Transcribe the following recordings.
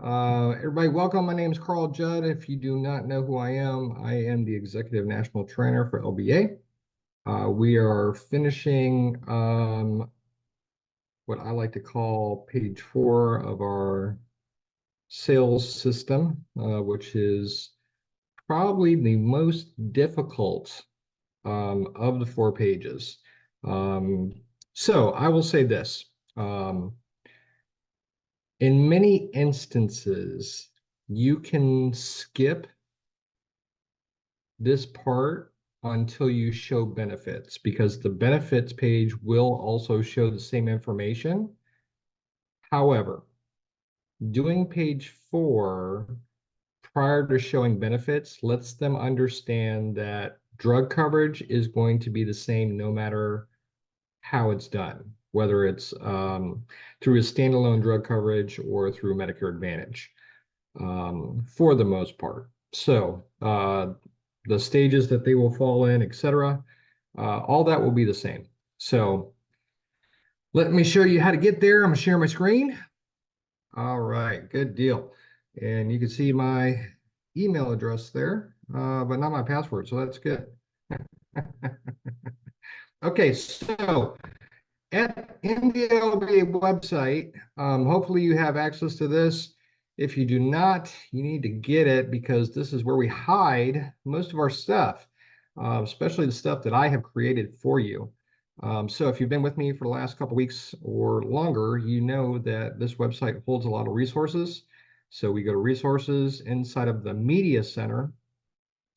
Everybody, welcome. My name is Carl Judd. If you do not know who I am the Executive National Trainer for LBA. We are finishing what I like to call page 4 of our sales system, which is probably the most difficult of the 4 pages. So I will say this. In many instances, you can skip this part until you show benefits, because the benefits page will also show the same information. However, doing page 4 prior to showing benefits lets them understand that drug coverage is going to be the same no matter how it's done, whether it's through a standalone drug coverage or through Medicare Advantage, for the most part. So the stages that they will fall in, etc., all that will be the same. So let me show you how to get there. I'm gonna share my screen. All right, good deal. And you can see my email address there, but not my password, so that's good. Okay, so in the LBA website, hopefully you have access to this. If you do not, you need to get it, because this is where we hide most of our stuff, especially the stuff that I have created for you. So if you've been with me for the last couple weeks or longer, you know that this website holds a lot of resources. So we go to resources inside of the media center.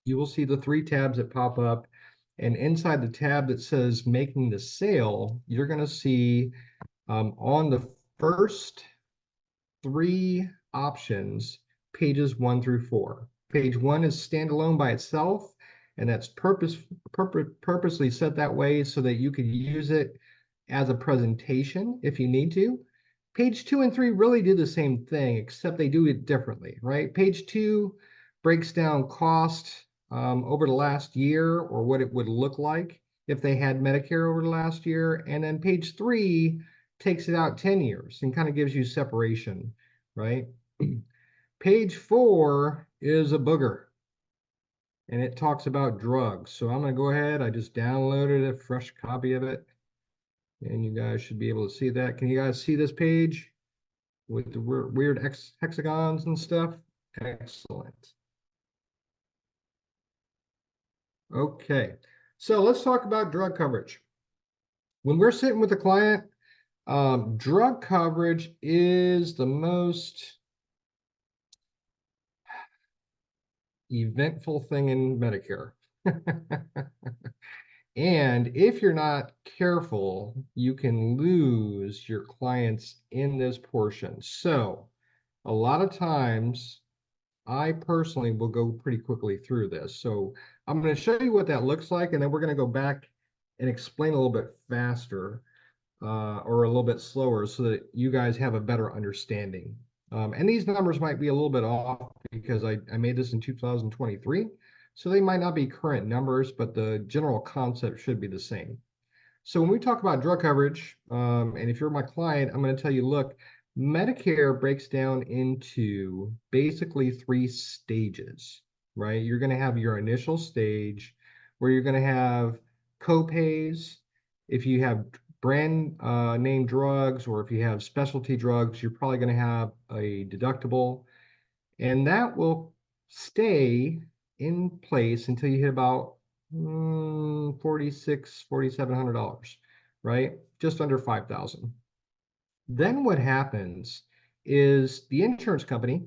You will see the 3 tabs that pop up. And inside the tab that says making the sale, you're going to see on the first 3 options, pages 1 through 4. Page 1 is standalone by itself, and that's purposely set that way so that you can use it as a presentation if you need to. Page 2 and 3 really do the same thing, except they do it differently, right? Page 2 breaks down cost over the last year, or what it would look like if they had Medicare over the last year. And then page 3 takes it out 10 years and kind of gives you separation, right? Page 4 is a booger, and it talks about drugs. So I'm going to go ahead. I just downloaded a fresh copy of it, and you guys should be able to see that. Can you guys see this page with the weird hexagons and stuff? Excellent. Okay, so let's talk about drug coverage. When we're sitting with a client, drug coverage is the most eventful thing in Medicare. And if you're not careful, you can lose your clients in this portion. So a lot of times, I personally will go pretty quickly through this. So I'm going to show you what that looks like, and then we're going to go back and explain a little bit faster or a little bit slower so that you guys have a better understanding. And these numbers might be a little bit off because I made this in 2023. So they might not be current numbers, but the general concept should be the same. So when we talk about drug coverage, and if you're my client, I'm going to tell you, look, Medicare breaks down into basically 3 stages, right? You're going to have your initial stage where you're going to have co-pays. If you have brand name drugs, or if you have specialty drugs, you're probably going to have a deductible, and that will stay in place until you hit about $4,700, right? Just under $5,000. Then what happens is the insurance company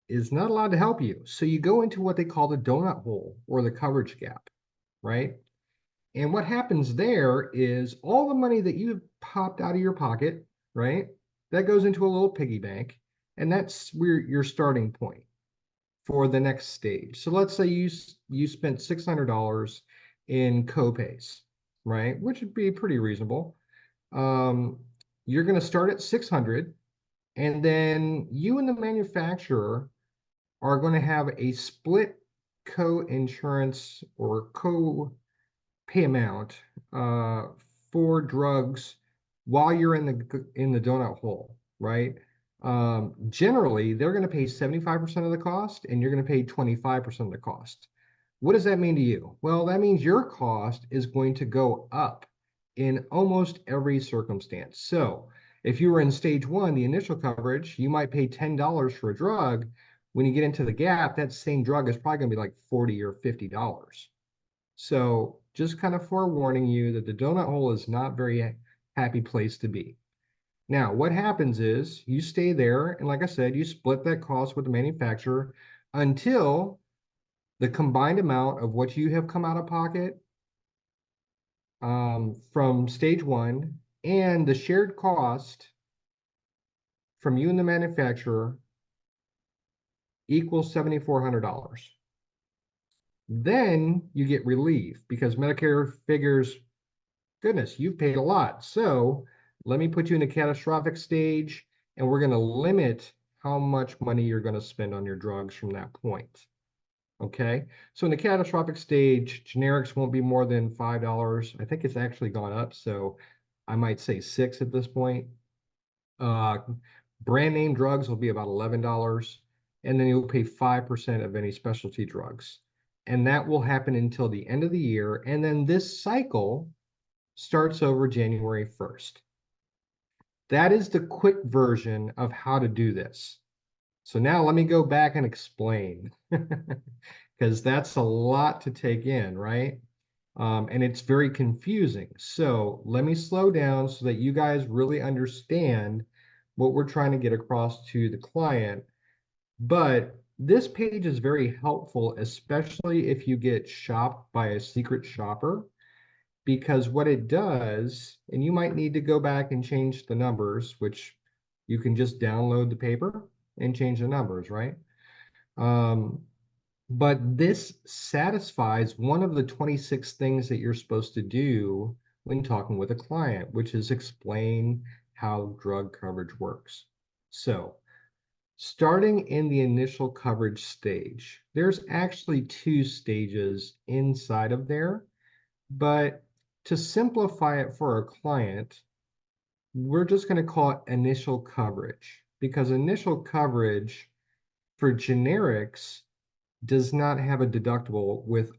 is not allowed to help you. So you go into what they call the donut hole, or the coverage gap, right? And what happens there is all the money that you've popped out of your pocket, right? That goes into a little piggy bank, and that's where your starting point for the next stage. So let's say you spent $600 in copays, right? Which would be pretty reasonable. You're going to start at 600, and then you and the manufacturer are going to have a split co-insurance or co-pay amount for drugs while you're in the donut hole, right? Generally, they're going to pay 75% of the cost and you're going to pay 25% of the cost. What does that mean to you? Well, that means your cost is going to go up in almost every circumstance. So if you were in stage one, the initial coverage, you might pay $10 for a drug. When you get into the gap, that same drug is probably going to be like $40 or $50. So just kind of forewarning you that the donut hole is not a very happy place to be. Now, what happens is you stay there, and like I said, you split that cost with the manufacturer until the combined amount of what you have come out of pocket from stage one and the shared cost from you and the manufacturer equals $7,400. Then you get relief because Medicare figures, goodness, you've paid a lot. So let me put you in a catastrophic stage, and we're going to limit how much money you're going to spend on your drugs from that point. Okay, so in the catastrophic stage, generics won't be more than $5. I think it's actually gone up, so I might say $6 at this point. Brand name drugs will be about $11, and then you'll pay 5% of any specialty drugs. And that will happen until the end of the year. And then this cycle starts over January 1st. That is the quick version of how to do this. So now let me go back and explain, because that's a lot to take in, right? And it's very confusing. So let me slow down so that you guys really understand what we're trying to get across to the client. But this page is very helpful, especially if you get shopped by a secret shopper, because what it does, and you might need to go back and change the numbers, which you can just download the paper and change the numbers, right? But this satisfies one of the 26 things that you're supposed to do when talking with a client, which is explain how drug coverage works. So starting in the initial coverage stage, there's actually two stages inside of there, but to simplify it for a client, we're just going to call it initial coverage, because initial coverage for generics does not have a deductible with,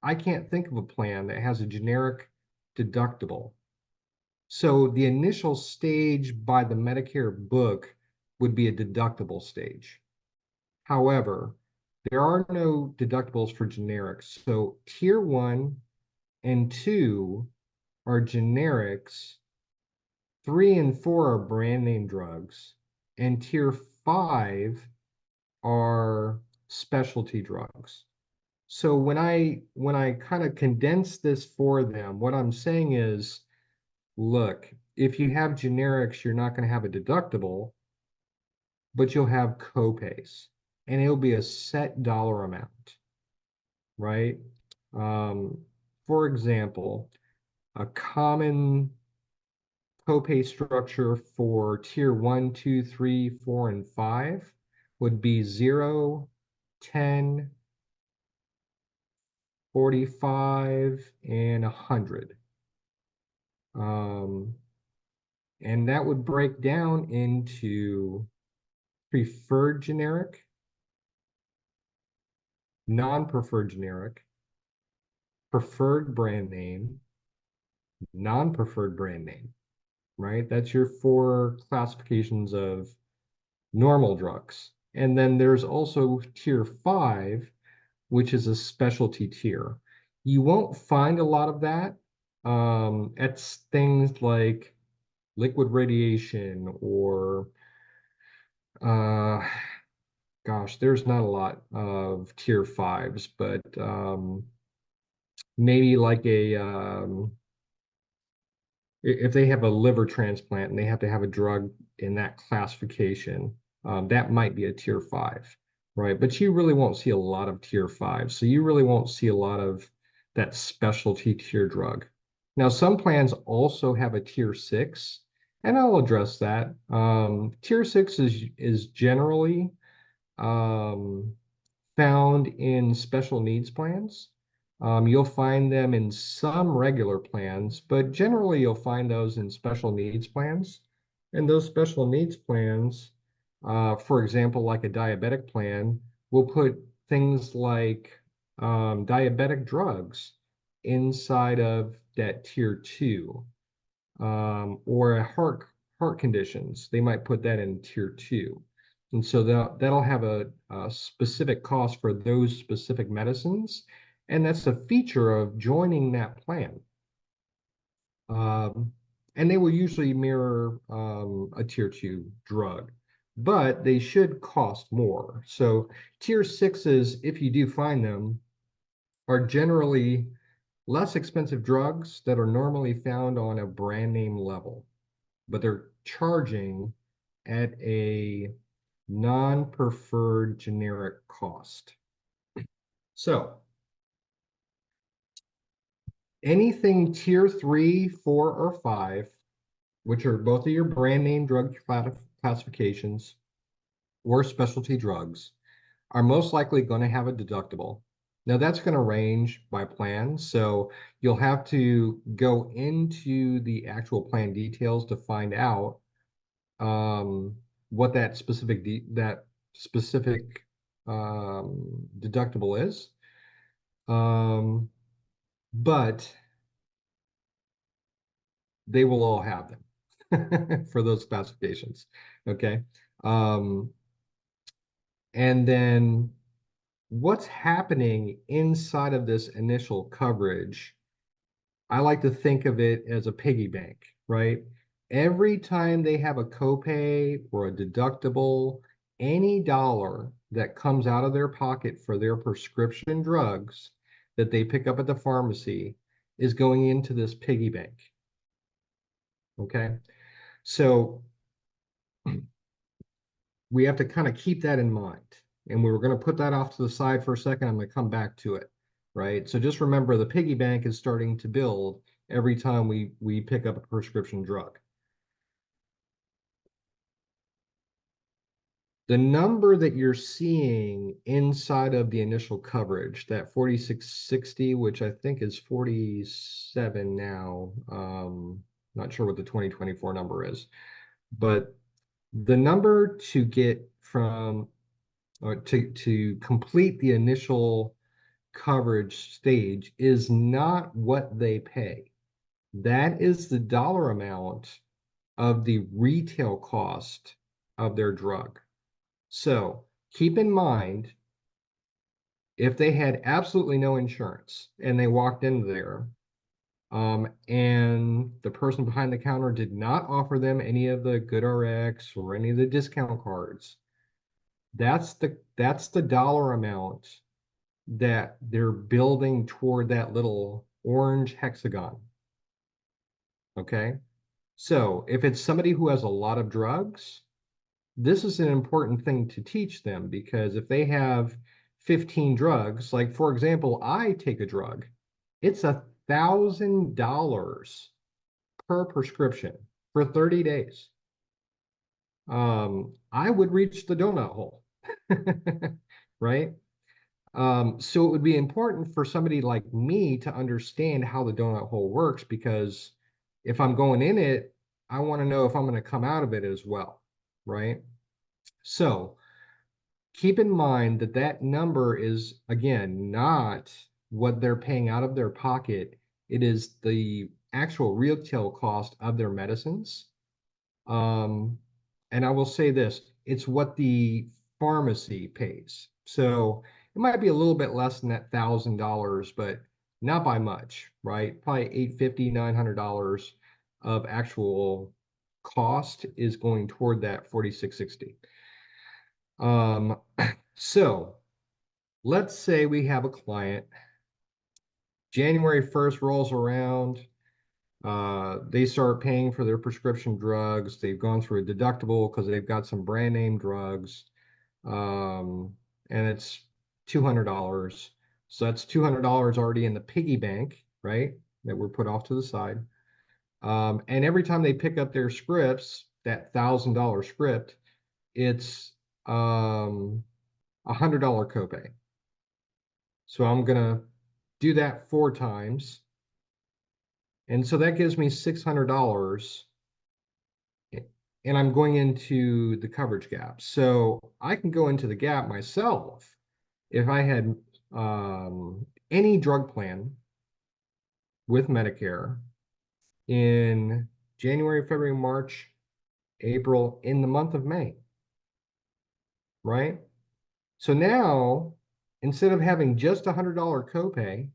I can't think of a plan that has a generic deductible. So the initial stage by the Medicare book would be a deductible stage. However, there are no deductibles for generics. So tier 1 and 2 are generics, 3 and 4 are brand name drugs, and tier 5 are specialty drugs. So when I kind of condense this for them, what I'm saying is, look, if you have generics, you're not going to have a deductible, but you'll have copays, and it'll be a set dollar amount, right? For example, a common copay structure for tier 1, 2, 3, 4, and 5 would be 0, 10, 45, and 100. And that would break down into preferred generic, non-preferred generic, preferred brand name, non-preferred brand name, right? That's your 4 classifications of normal drugs. And then there's also tier 5, which is a specialty tier. You won't find a lot of that. It's things like liquid radiation or, gosh, there's not a lot of tier 5s, but maybe like if they have a liver transplant and they have to have a drug in that classification, that might be a tier 5, right? But you really won't see a lot of tier 5. So you really won't see a lot of that specialty tier drug. Now, some plans also have a tier 6, and I'll address that. Tier 6 is generally found in special needs plans. You'll find them in some regular plans, but generally you'll find those in special needs plans. And those special needs plans, for example, like a diabetic plan, will put things like diabetic drugs inside of that tier two, or a heart conditions. They might put that in tier two. And so that'll have a specific cost for those specific medicines. And that's a feature of joining that plan. Um, and they will usually mirror a tier two drug, but they should cost more. So tier sixes, if you do find them, are generally less expensive drugs that are normally found on a brand name level, but they're charging at a non-preferred generic cost. So anything tier three, four, or five, which are both of your brand name drug classifications or specialty drugs, are most likely going to have a deductible. Now that's going to range by plan, so you'll have to go into the actual plan details to find out what that specific deductible is. Um, but they will all have them for those classifications. Okay. Um, and then what's happening inside of this initial coverage, I like to think of it as a piggy bank, right? Every time they have a copay or a deductible, any dollar that comes out of their pocket for their prescription drugs that they pick up at the pharmacy is going into this piggy bank. Okay. So we have to kind of keep that in mind. And we were going to put that off to the side for a second. I'm going to come back to it, right? So just remember the piggy bank is starting to build every time we pick up a prescription drug. The number that you're seeing inside of the initial coverage, that 4660, which I think is 47 now, not sure what the 2024 number is, but the number to get from or to complete the initial coverage stage is not what they pay. That is the dollar amount of the retail cost of their drug. So keep in mind, if they had absolutely no insurance and they walked in there, and the person behind the counter did not offer them any of the GoodRx or any of the discount cards, that's the dollar amount that they're building toward that little orange hexagon. Okay. So if it's somebody who has a lot of drugs, this is an important thing to teach them, because if they have 15 drugs, like for example, I take a drug, it's $1,000 per prescription for 30 days. I would reach the donut hole, right? So it would be important for somebody like me to understand how the donut hole works, because if I'm going in it, I want to know if I'm going to come out of it as well, right? So keep in mind that that number is, again, not what they're paying out of their pocket. It is the actual retail cost of their medicines. Um, and I will say this, it's what the pharmacy pays. So it might be a little bit less than that $1,000, but not by much, right? Probably $850, $900 of actual cost is going toward that 4660. So let's say we have a client, January 1st rolls around, they start paying for their prescription drugs. They've gone through a deductible because they've got some brand name drugs, and it's $200. So that's $200 already in the piggy bank, right? That were put off to the side. And every time they pick up their scripts, that $1,000 script, it's $100 copay. So I'm gonna do that 4 times. And so that gives me $600 and I'm going into the coverage gap. So I can go into the gap myself if I had any drug plan with Medicare in January, February, March, April, in the month of May, right? So now, instead of having just a $100 copay,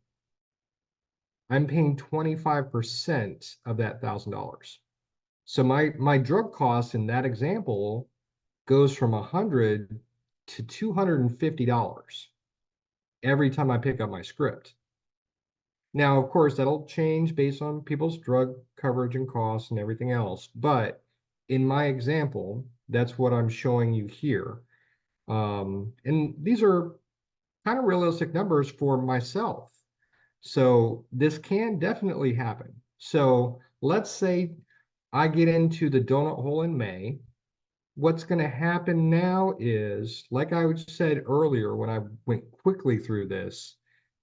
I'm paying 25% of that $1,000. So my drug cost in that example goes from 100 to $250 every time I pick up my script. Now, of course, that'll change based on people's drug coverage and costs and everything else. But in my example, that's what I'm showing you here. And these are kind of realistic numbers for myself. So this can definitely happen. So let's say I get into the donut hole in May. What's going to happen now is, like I said earlier when I went quickly through this,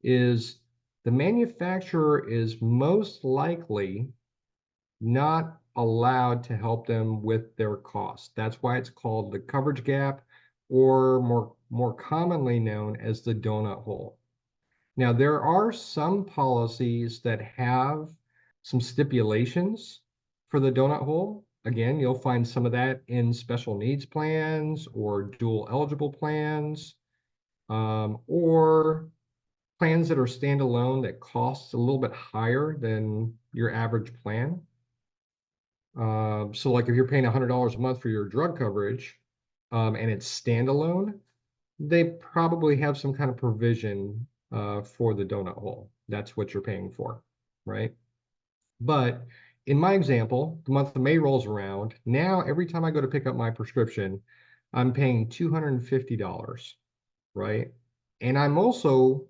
is the manufacturer is most likely not allowed to help them with their costs. That's why it's called the coverage gap, or more commonly known as the donut hole. Now, there are some policies that have some stipulations for the donut hole. Again, you'll find some of that in special needs plans or dual eligible plans, or plans that are standalone that cost a little bit higher than your average plan. So like if you're paying $100 a month for your drug coverage, and it's standalone, they probably have some kind of provision for the donut hole. That's what you're paying for, right? But in my example, the month of May rolls around. Now, every time I go to pick up my prescription, I'm paying $250, right? And I'm also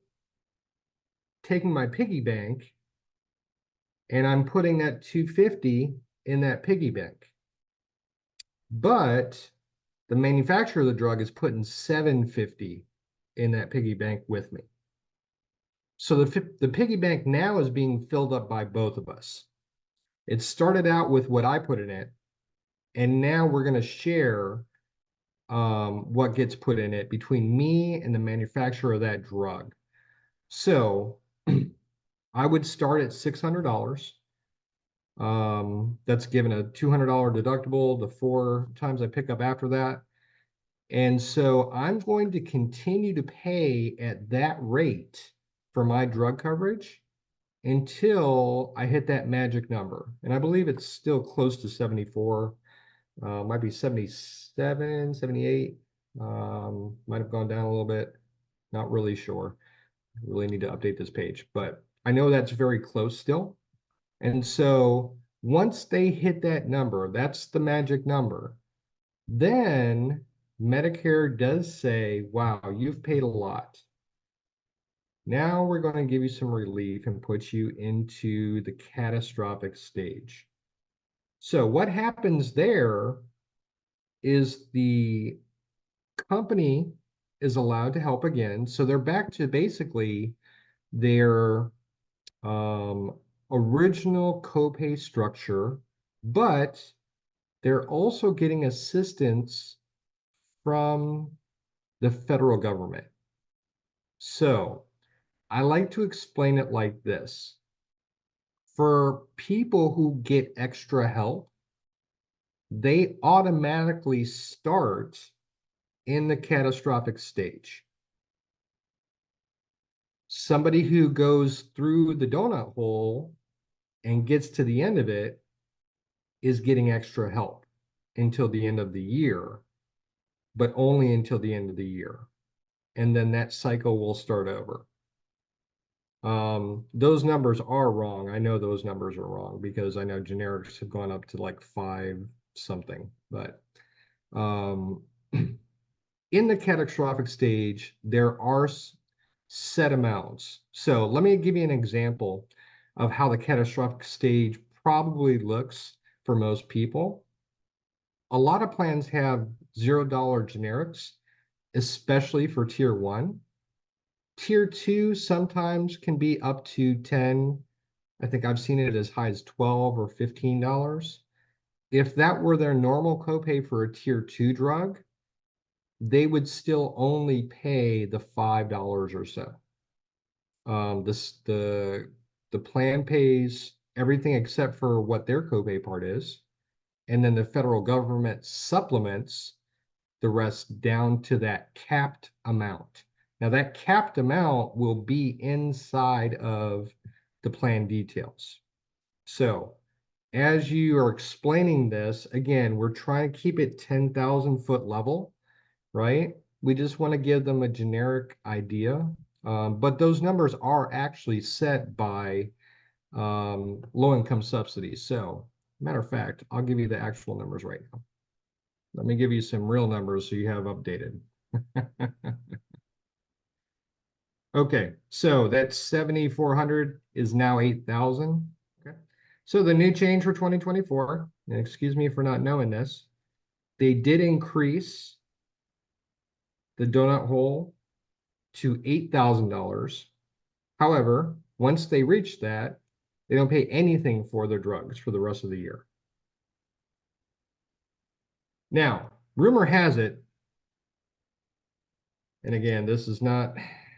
taking my piggy bank and I'm putting that 250 in that piggy bank. But the manufacturer of the drug is putting 750 in that piggy bank with me. So the piggy bank now is being filled up by both of us. It started out with what I put in it, and now we're going to share what gets put in it between me and the manufacturer of that drug. So I would start at $600. That's given a $200 deductible the 4 times I pick up after that. And so I'm going to continue to pay at that rate for my drug coverage until I hit that magic number. And I believe it's still close to 74, might be 77, 78, might have gone down a little bit. Not really sure. I really need to update this page, but I know that's very close still. And so once they hit that number, that's the magic number, then Medicare does say, wow, you've paid a lot. Now we're going to give you some relief and put you into the catastrophic stage. So what happens there is the company is allowed to help again. So they're back to basically their original copay structure, but they're also getting assistance from the federal government. So I like to explain it like this. For people who get extra help, they automatically start in the catastrophic stage. Somebody who goes through the donut hole and gets to the end of it is getting extra help until the end of the year, but only until the end of the year. And then that cycle will start over. Those numbers are wrong. I know those numbers are wrong because I know generics have gone up to like 5 something, but in the catastrophic stage, there are set amounts. So let me give you an example of how the catastrophic stage probably looks for most people. A lot of plans have $0 generics, especially for tier 1. Tier 2 sometimes can be up to 10. I think I've seen it as high as $12 or $15. if that were their normal copay for a tier 2 drug, they would still only pay the $5 or so. The plan pays everything except for what their copay part is, and then the federal government supplements the rest down to that capped amount. Now that capped amount will be inside of the plan details. So as you are explaining this, again, we're trying to keep it 10,000 foot level, right? We just want to give them a generic idea. But those numbers are actually set by low-income subsidies. So, matter of fact, I'll give you the actual numbers right now. Let me give you some real numbers so you have updated. Okay, so that 7,400 is now 8,000. Okay. So the new change for 2024, and excuse me for not knowing this, they did increase the donut hole to $8,000. However, once they reach that, they don't pay anything for their drugs for the rest of the year. Now, rumor has it, and again, this is not,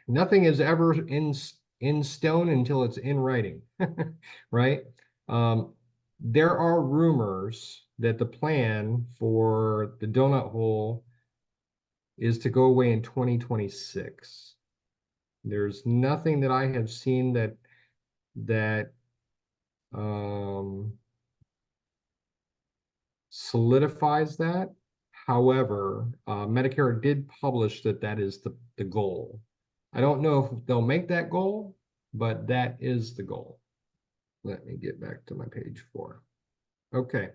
nothing is ever in stone until it's in writing, right? There are rumors that the plan for the donut hole is to go away in 2026. There's nothing that I have seen that solidifies that. However, Medicare did publish that that is the goal. I don't know if they'll make that goal, but that is the goal. Let me get back to my page 4. Okay,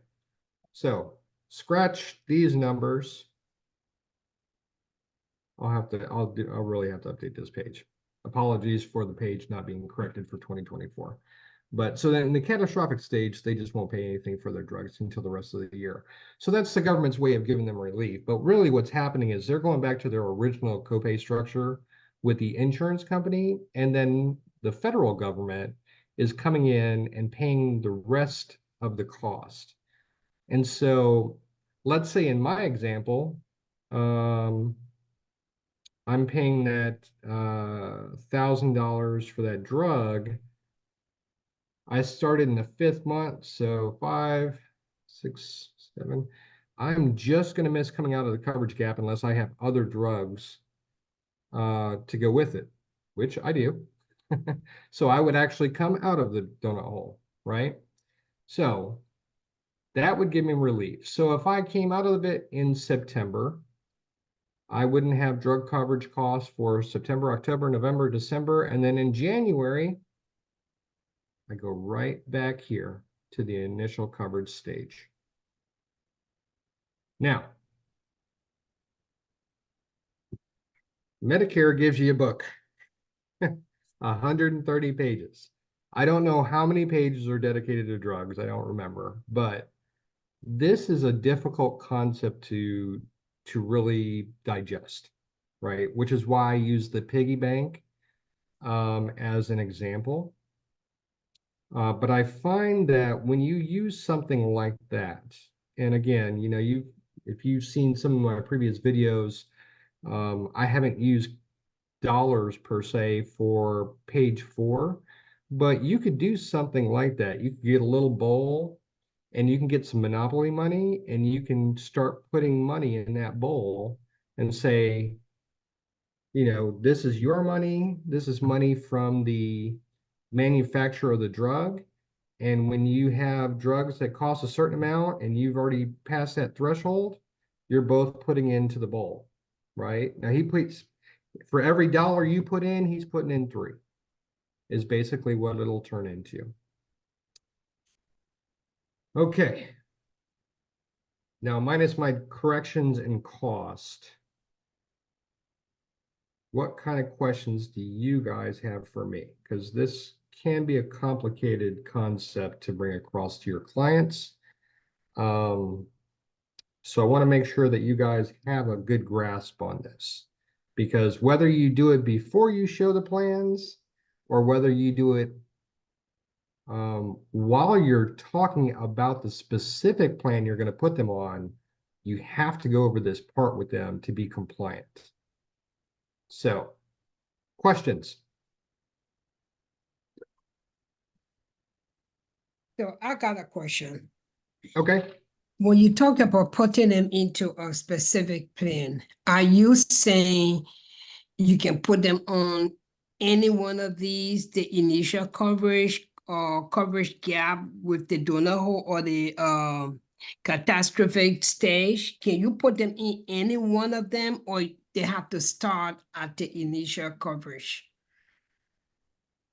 so scratch these numbers. I'll really have to update this page. Apologies for the page not being corrected for 2024. But so then in the catastrophic stage, they just won't pay anything for their drugs until the rest of the year. So that's the government's way of giving them relief. But really what's happening is they're going back to their original copay structure with the insurance company, and then the federal government is coming in and paying the rest of the cost. And so let's say in my example, I'm paying that $1,000 for that drug. I started in the 5th month, so 5, 6, 7. I'm just going to miss coming out of the coverage gap unless I have other drugs to go with it, which I do. So I would actually come out of the donut hole, right? So that would give me relief. So if I came out of it in September, I wouldn't have drug coverage costs for September, October, November, December, and then in January, I go right back here to the initial coverage stage. Now, Medicare gives you a book, 130 pages. I don't know how many pages are dedicated to drugs. I don't remember, but this is a difficult concept to really digest, right? Which is why I use the piggy bank as an example. But I find that when you use something like that, and again, you know, if you've seen some of my previous videos, I haven't used dollars per se for page 4, but you could do something like that. You could get a little bowl and you can get some Monopoly money and you can start putting money in that bowl and say, you know, this is your money. This is money from the manufacturer of the drug. And when you have drugs that cost a certain amount and you've already passed that threshold, you're both putting into the bowl, right? Now he puts, for every dollar you put in, he's putting in 3, is basically what it'll turn into. Okay. Now minus my corrections and cost. What kind of questions do you guys have for me? Because this can be a complicated concept to bring across to your clients. So I want to make sure that you guys have a good grasp on this, because whether you do it before you show the plans or whether you do it while you're talking about the specific plan you're going to put them on, you have to go over this part with them to be compliant. So, questions? So I got a question. Okay. When you talk about putting them into a specific plan, are you saying you can put them on any one of these, the initial coverage or coverage gap with the donut hole or the catastrophic stage? Can you put them in any one of them, or they have to start at the initial coverage?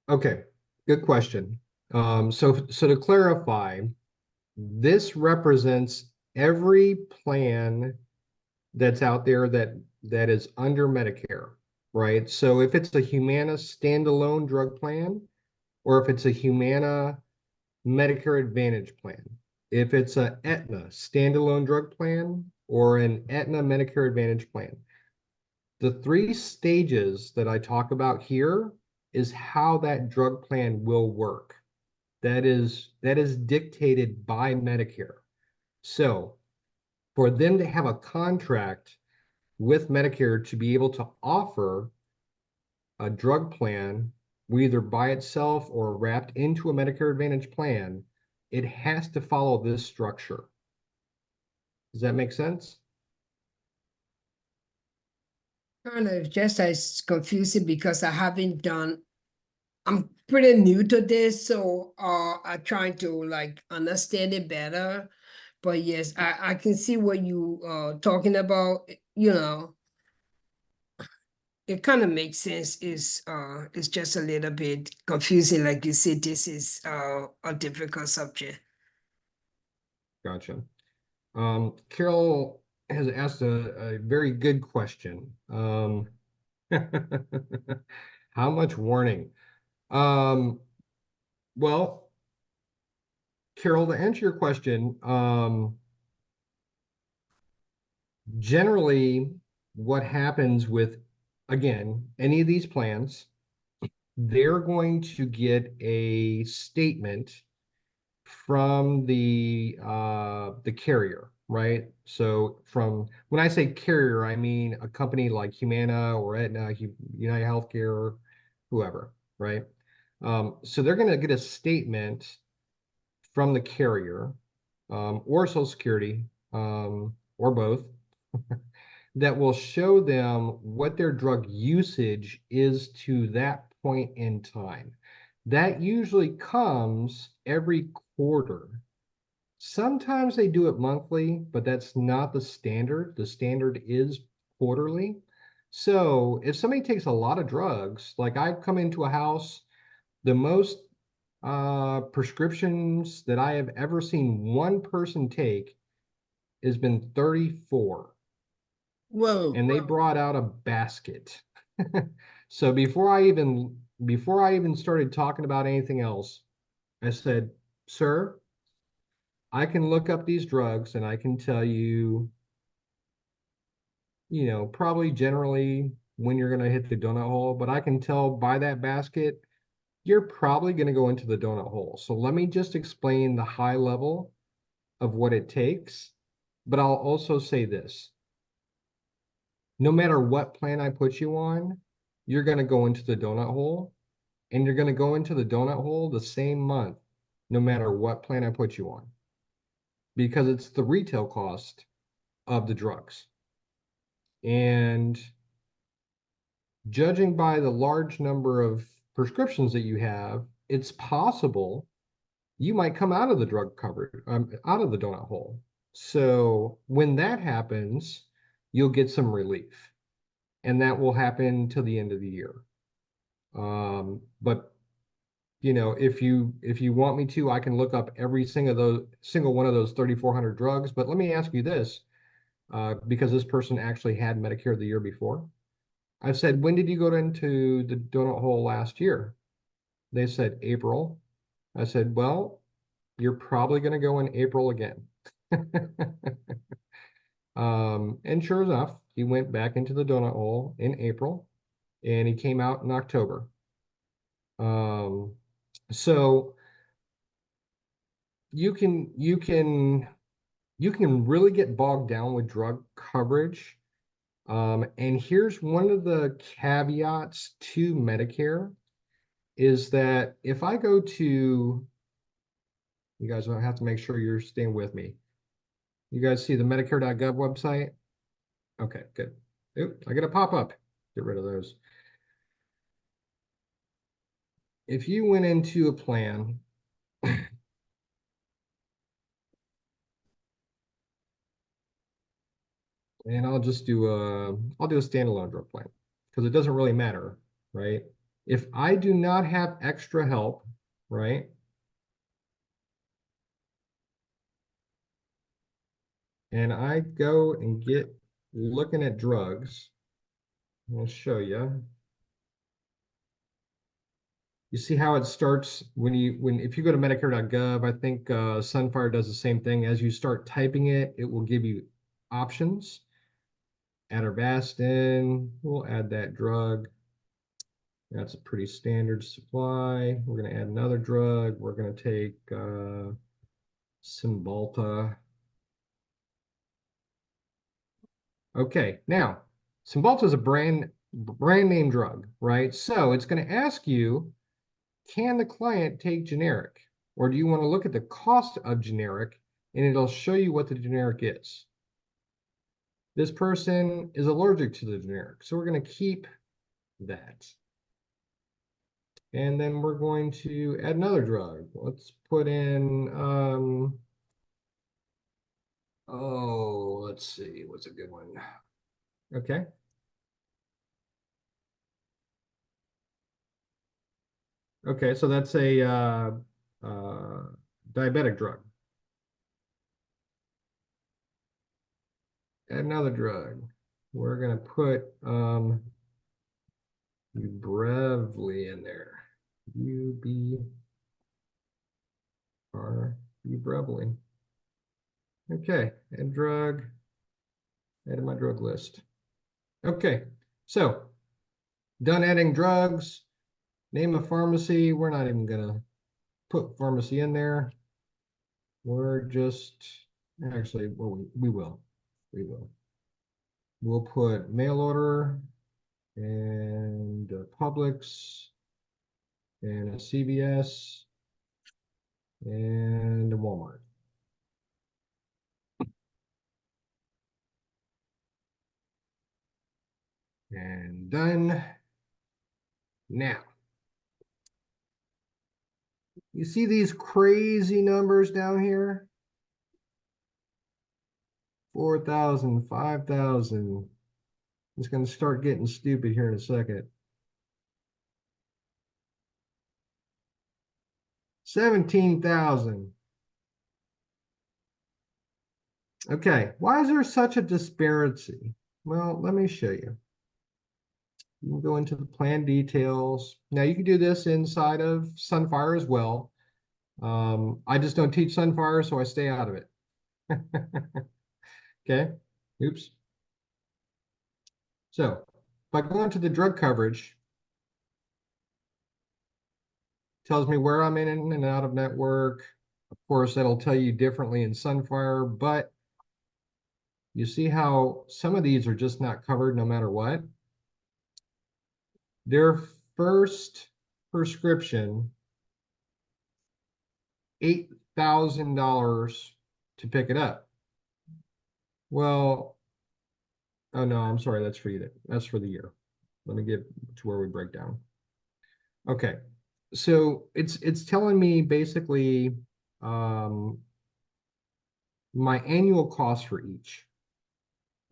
Okay. Good question. So to clarify, this represents every plan that's out there that is under Medicare, right? So if it's a Humana standalone drug plan, or if it's a Humana Medicare Advantage plan, if it's a Aetna standalone drug plan, or an Aetna Medicare Advantage plan, the three stages that I talk about here is how that drug plan will work. That is dictated by Medicare. So for them to have a contract with Medicare to be able to offer a drug plan, either by itself or wrapped into a Medicare Advantage plan, it has to follow this structure. Does that make sense? Kind of just as confusing because I haven't done, I'm pretty new to this, so I'm trying to like understand it better. But yes, I can see what you talking about, you know. It kind of makes sense. It's just a little bit confusing. Like you said, this is a difficult subject. Gotcha. Carol has asked a very good question. How much warning? Um, well, Carol, to answer your question, generally what happens with, again, any of these plans, they're going to get a statement from the carrier, right? So from when I say carrier, I mean a company like Humana or Aetna, United Healthcare, whoever, right? So they're going to get a statement from the carrier, or Social Security, or both, that will show them what their drug usage is to that point in time. That usually comes every quarter. Sometimes they do it monthly, but that's not the standard. The standard is quarterly. So if somebody takes a lot of drugs, like I come into a house, the most prescriptions that I have ever seen one person take has been 34, Whoa. and they brought out a basket. So before I even started talking about anything else, I said, "Sir, I can look up these drugs and I can tell you, probably generally when you're going to hit the donut hole, but I can tell by that basket, you're probably going to go into the donut hole. So let me just explain the high level of what it takes, but I'll also say this. No matter what plan I put you on, you're going to go into the donut hole, and you're going to go into the donut hole the same month, no matter what plan I put you on, because it's the retail cost of the drugs. And judging by the large number of prescriptions that you have, it's possible you might come out of the drug coverage, out of the donut hole. So when that happens, you'll get some relief, and that will happen till the end of the year. But if you want me to, I can look up every single one of those 3,400 drugs. But let me ask you this, because this person actually had Medicare the year before. I said, when did you go into the donut hole last year? They said April. I said, well, you're probably going to go in April again. And sure enough, he went back into the donut hole in April, and he came out in October. So you can really get bogged down with drug coverage. And here's one of the caveats to Medicare is that if I go to, you guys don't have to make sure you're staying with me. You guys see the Medicare.gov website? Okay, good. Oop, I get a pop-up. Get rid of those. If you went into a plan, and I'll do a standalone drug plan because it doesn't really matter, right? If I do not have extra help, right? And I go and get looking at drugs, I'll show you. You see how it starts if you go to Medicare.gov, I think Sunfire does the same thing. As you start typing it, it will give you options. Atorvastatin, we'll add that drug. That's a pretty standard supply. We're going to add another drug. We're going to take Cymbalta. Okay, now Cymbalta is a brand name drug, right? So it's going to ask you, can the client take generic? Or do you want to look at the cost of generic and it'll show you what the generic is? This person is allergic to the generic, so we're going to keep that. And then we're going to add another drug. Let's put in, let's see, what's a good one? Okay. Okay, so that's a diabetic drug. Add another drug. We're going to put Ubrevely in there. Ubrevely. Okay, add drug. Add to my drug list. Okay, so done adding drugs. Name a pharmacy. We're not even gonna put pharmacy in there. We're just actually, well, we will. We'll put mail order and Publix and a CVS and a Walmart. And done. Now, you see these crazy numbers down here? 4,000, 5,000. It's going to start getting stupid here in a second. 17,000. Okay, why is there such a disparity? Well, let me show you. You can go into the plan details. Now you can do this inside of Sunfire as well. I just don't teach Sunfire, so I stay out of it. Okay, oops. So if I go into the drug coverage, tells me where I'm in and out of network. Of course, that'll tell you differently in Sunfire, but you see how some of these are just not covered no matter what? Their first prescription, $8,000 to pick it up. Well, oh no, I'm sorry, that's for you. That's for the year. Let me get to where we break down. Okay, so it's telling me basically my annual cost for each,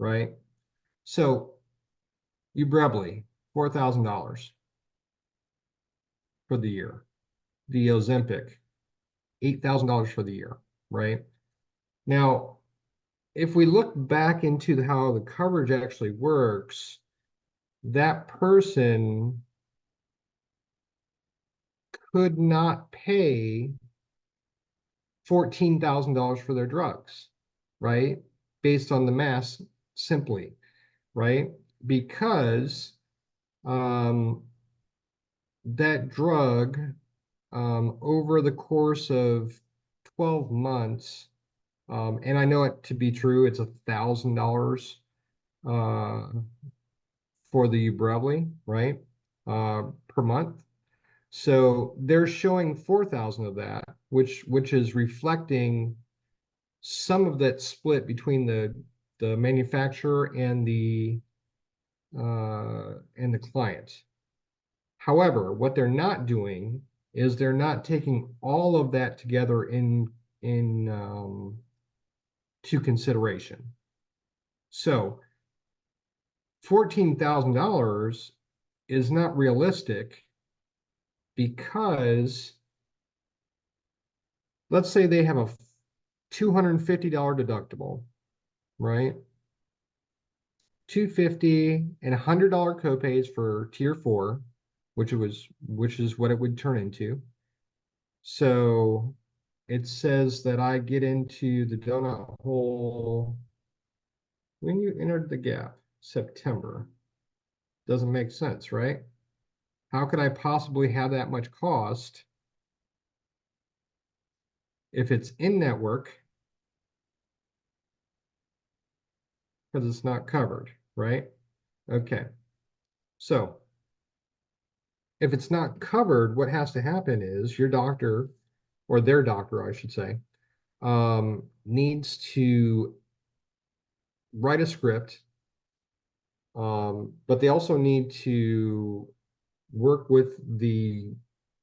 right? So Ubrevely, $4,000 for the year. The Ozempic, $8,000 for the year, right? Now, if we look back into how the coverage actually works, that person could not pay $14,000 for their drugs, right? Based on the math simply, right? Because that drug over the course of 12 months, and I know it to be true, it's $1,000 for the Ubrelvy, right? Per month. So they're showing 4,000 of that, which is reflecting some of that split between the manufacturer and the client. However, what they're not doing is they're not taking all of that together in to consideration. So $14,000 is not realistic because let's say they have a $250 deductible, right? $250 and $100 copays for tier 4, which is what it would turn into. So it says that I get into the donut hole when you entered the gap, September. Doesn't make sense, right? How could I possibly have that much cost if it's in network because it's not covered, right? Okay. So if it's not covered, what has to happen is your doctor, or their doctor, I should say, needs to write a script, but they also need to work with the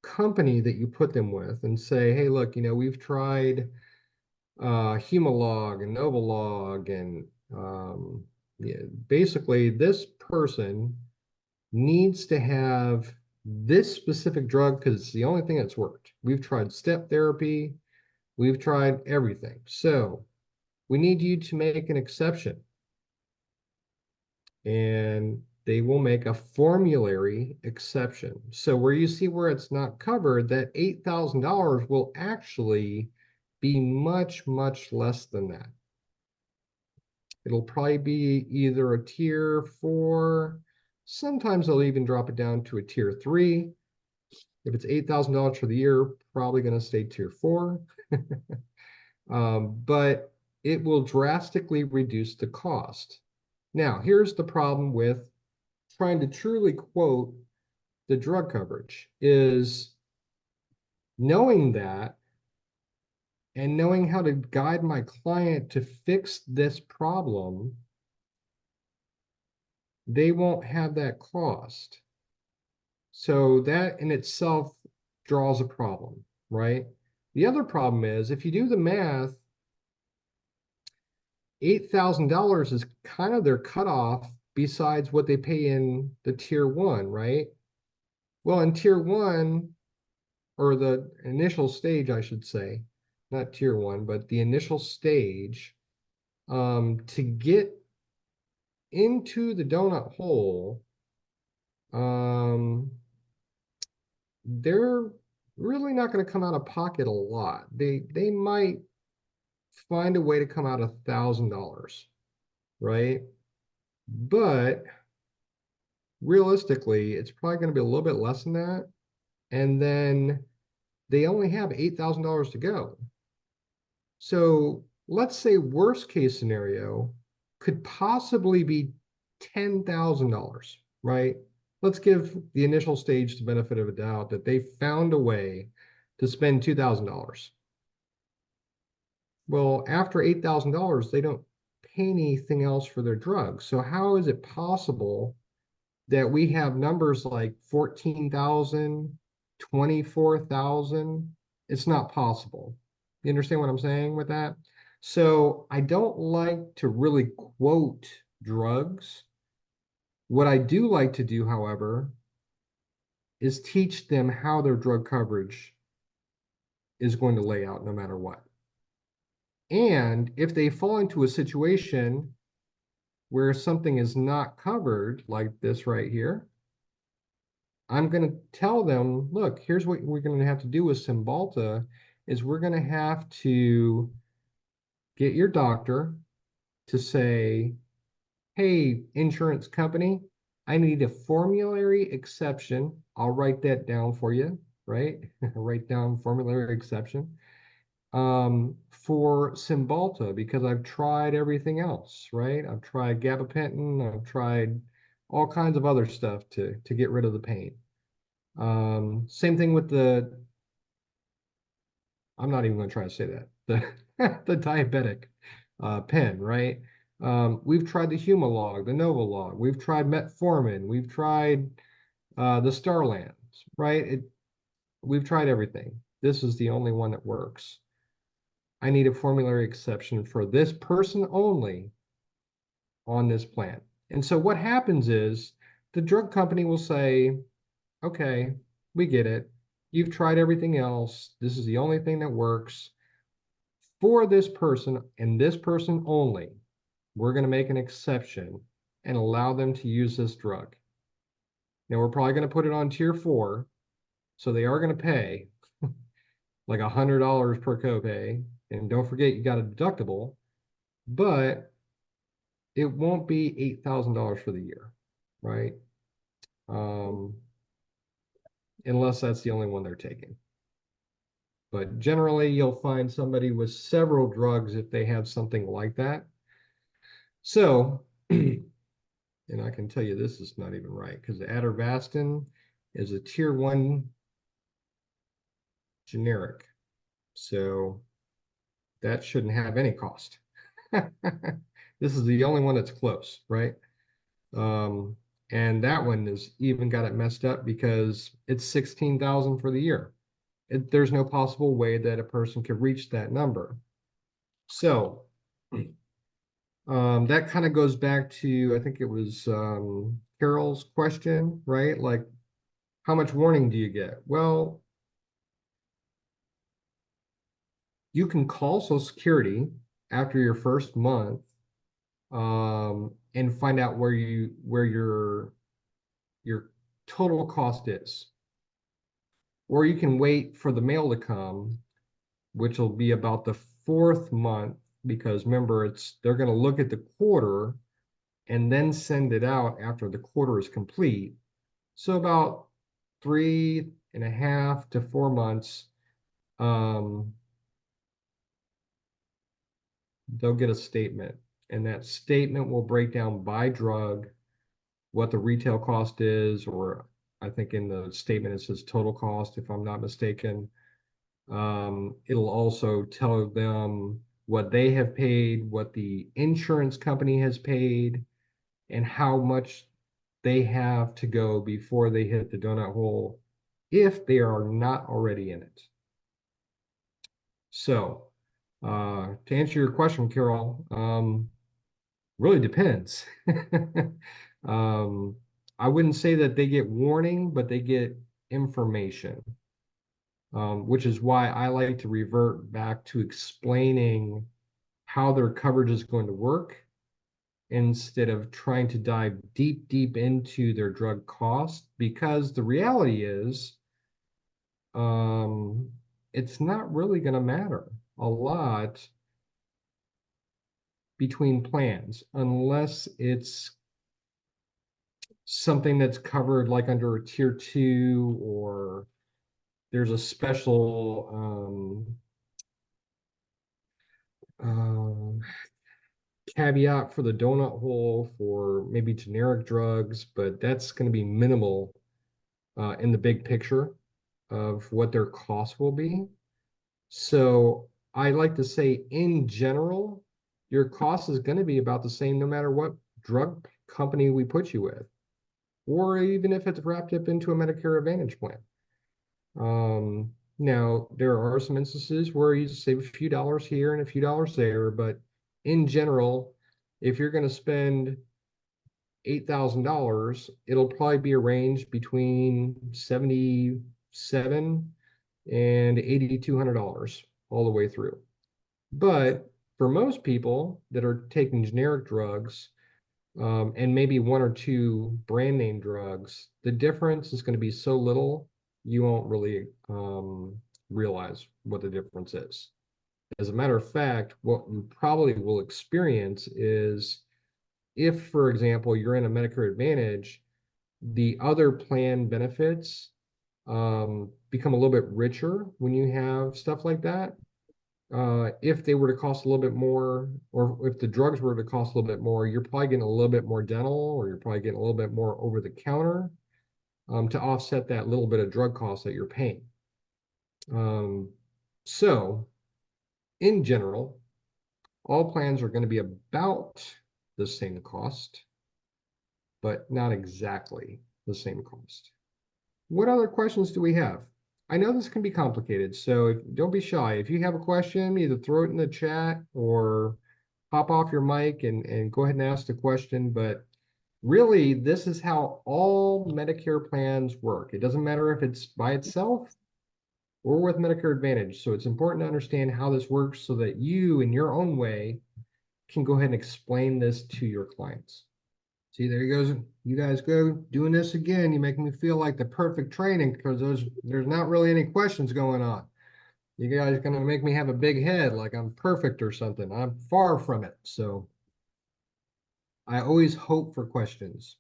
company that you put them with and say, hey, look, we've tried Humalog and Novolog, and yeah, basically this person needs to have this specific drug because it's the only thing that's worked. We've tried step therapy, we've tried everything. So we need you to make an exception. And they will make a formulary exception. So where you see where it's not covered, that $8,000 will actually be much, much less than that. It'll probably be either a tier 4. Sometimes they'll even drop it down to a tier 3. If it's $8,000 for the year, probably going to stay tier 4. But it will drastically reduce the cost. Now, here's the problem with trying to truly quote the drug coverage is knowing that and knowing how to guide my client to fix this problem, they won't have that cost. So that in itself draws a problem, right? The other problem is if you do the math, $8,000 is kind of their cutoff besides what they pay in the tier 1, right? Well, in tier 1, or the initial stage, I should say, not tier 1, but the initial stage, to get into the donut hole, they're really not going to come out of pocket a lot. They might find a way to come out $1,000, right? But realistically, it's probably going to be a little bit less than that. And then they only have $8,000 to go. So let's say worst case scenario could possibly be $10,000, right? Let's give the initial stage the benefit of a doubt that they found a way to spend $2,000. Well, after $8,000, they don't pay anything else for their drugs. So how is it possible that we have numbers like 14,000, 24,000? It's not possible. You understand what I'm saying with that? So I don't like to really quote drugs. What I do like to do, however, is teach them how their drug coverage is going to lay out no matter what. And if they fall into a situation where something is not covered, like this right here, I'm going to tell them, look, here's what we're going to have to do with Cymbalta is we're going to have to get your doctor to say, hey, insurance company, I need a formulary exception. I'll write that down for you, right? Write down formulary exception. for Cymbalta because I've tried everything else, right? I've tried gabapentin, I've tried all kinds of other stuff to get rid of the pain. Same thing with I'm not even going to try to say that, the diabetic pen, right? We've tried the Humalog, the Novolog, we've tried metformin, we've tried the Starlands, right? We've tried everything. This is the only one that works. I need a formulary exception for this person only on this plan. And so what happens is the drug company will say, okay, we get it. You've tried everything else. This is the only thing that works. For this person and this person only, we're going to make an exception and allow them to use this drug. Now, we're probably going to put it on tier 4. So they are going to pay like $100 per copay. And don't forget, you got a deductible, but it won't be $8,000 for the year, right? Unless that's the only one they're taking. But generally, you'll find somebody with several drugs if they have something like that. So, and I can tell you this is not even right because the Atorvastatin is a tier 1 generic. So that shouldn't have any cost. This is the only one that's close, right? And that one is even got it messed up because it's 16,000 for the year. There's no possible way that a person could reach that number. So that kind of goes back to, I think it was Carol's question, right? Like, how much warning do you get? Well, you can call Social Security after your first month and find out where your total cost is. Or you can wait for the mail to come, which will be about the 4th month, because remember, they're going to look at the quarter and then send it out after the quarter is complete. So about 3.5 to 4 months, they'll get a statement, and that statement will break down by drug what the retail cost is, or I think in the statement it says total cost, if I'm not mistaken. It'll also tell them what they have paid, what the insurance company has paid, and how much they have to go before they hit the donut hole if they are not already in it. So to answer your question, Carol, really depends. I wouldn't say that they get warning, but they get information, which is why I like to revert back to explaining how their coverage is going to work instead of trying to dive deep into their drug cost, because the reality is it's not really going to matter a lot between plans unless it's something that's covered like under a tier 2, or there's a special caveat for the donut hole for maybe generic drugs, but that's going to be minimal in the big picture of what their cost will be. So I like to say, in general, your cost is going to be about the same no matter what drug company we put you with, or even if it's wrapped up into a Medicare Advantage plan. Now, there are some instances where you save a few dollars here and a few dollars there, but in general, if you're going to spend $8,000, it'll probably be a range between $77 and $8,200 all the way through. But for most people that are taking generic drugs, and maybe 1 or 2 brand name drugs, the difference is going to be so little, you won't really realize what the difference is. As a matter of fact, what you probably will experience is, if, for example, you're in a Medicare Advantage, the other plan benefits become a little bit richer when you have stuff like that. if they were to cost a little bit more, or if the drugs were to cost a little bit more, you're probably getting a little bit more dental, or you're probably getting a little bit more over the counter to offset that little bit of drug cost that you're paying. So in general, all plans are going to be about the same cost, but not exactly the same cost. What other questions do we have? I know this can be complicated, so don't be shy. If you have a question, either throw it in the chat or pop off your mic and go ahead and ask the question. But really, this is how all Medicare plans work. It doesn't matter if it's by itself or with Medicare Advantage. So it's important to understand how this works so that you, in your own way, can go ahead and explain this to your clients. See, there you go. You guys go doing this again. You make me feel like the perfect training because there's not really any questions going on. You guys are going to make me have a big head like I'm perfect or something. I'm far from it. So I always hope for questions.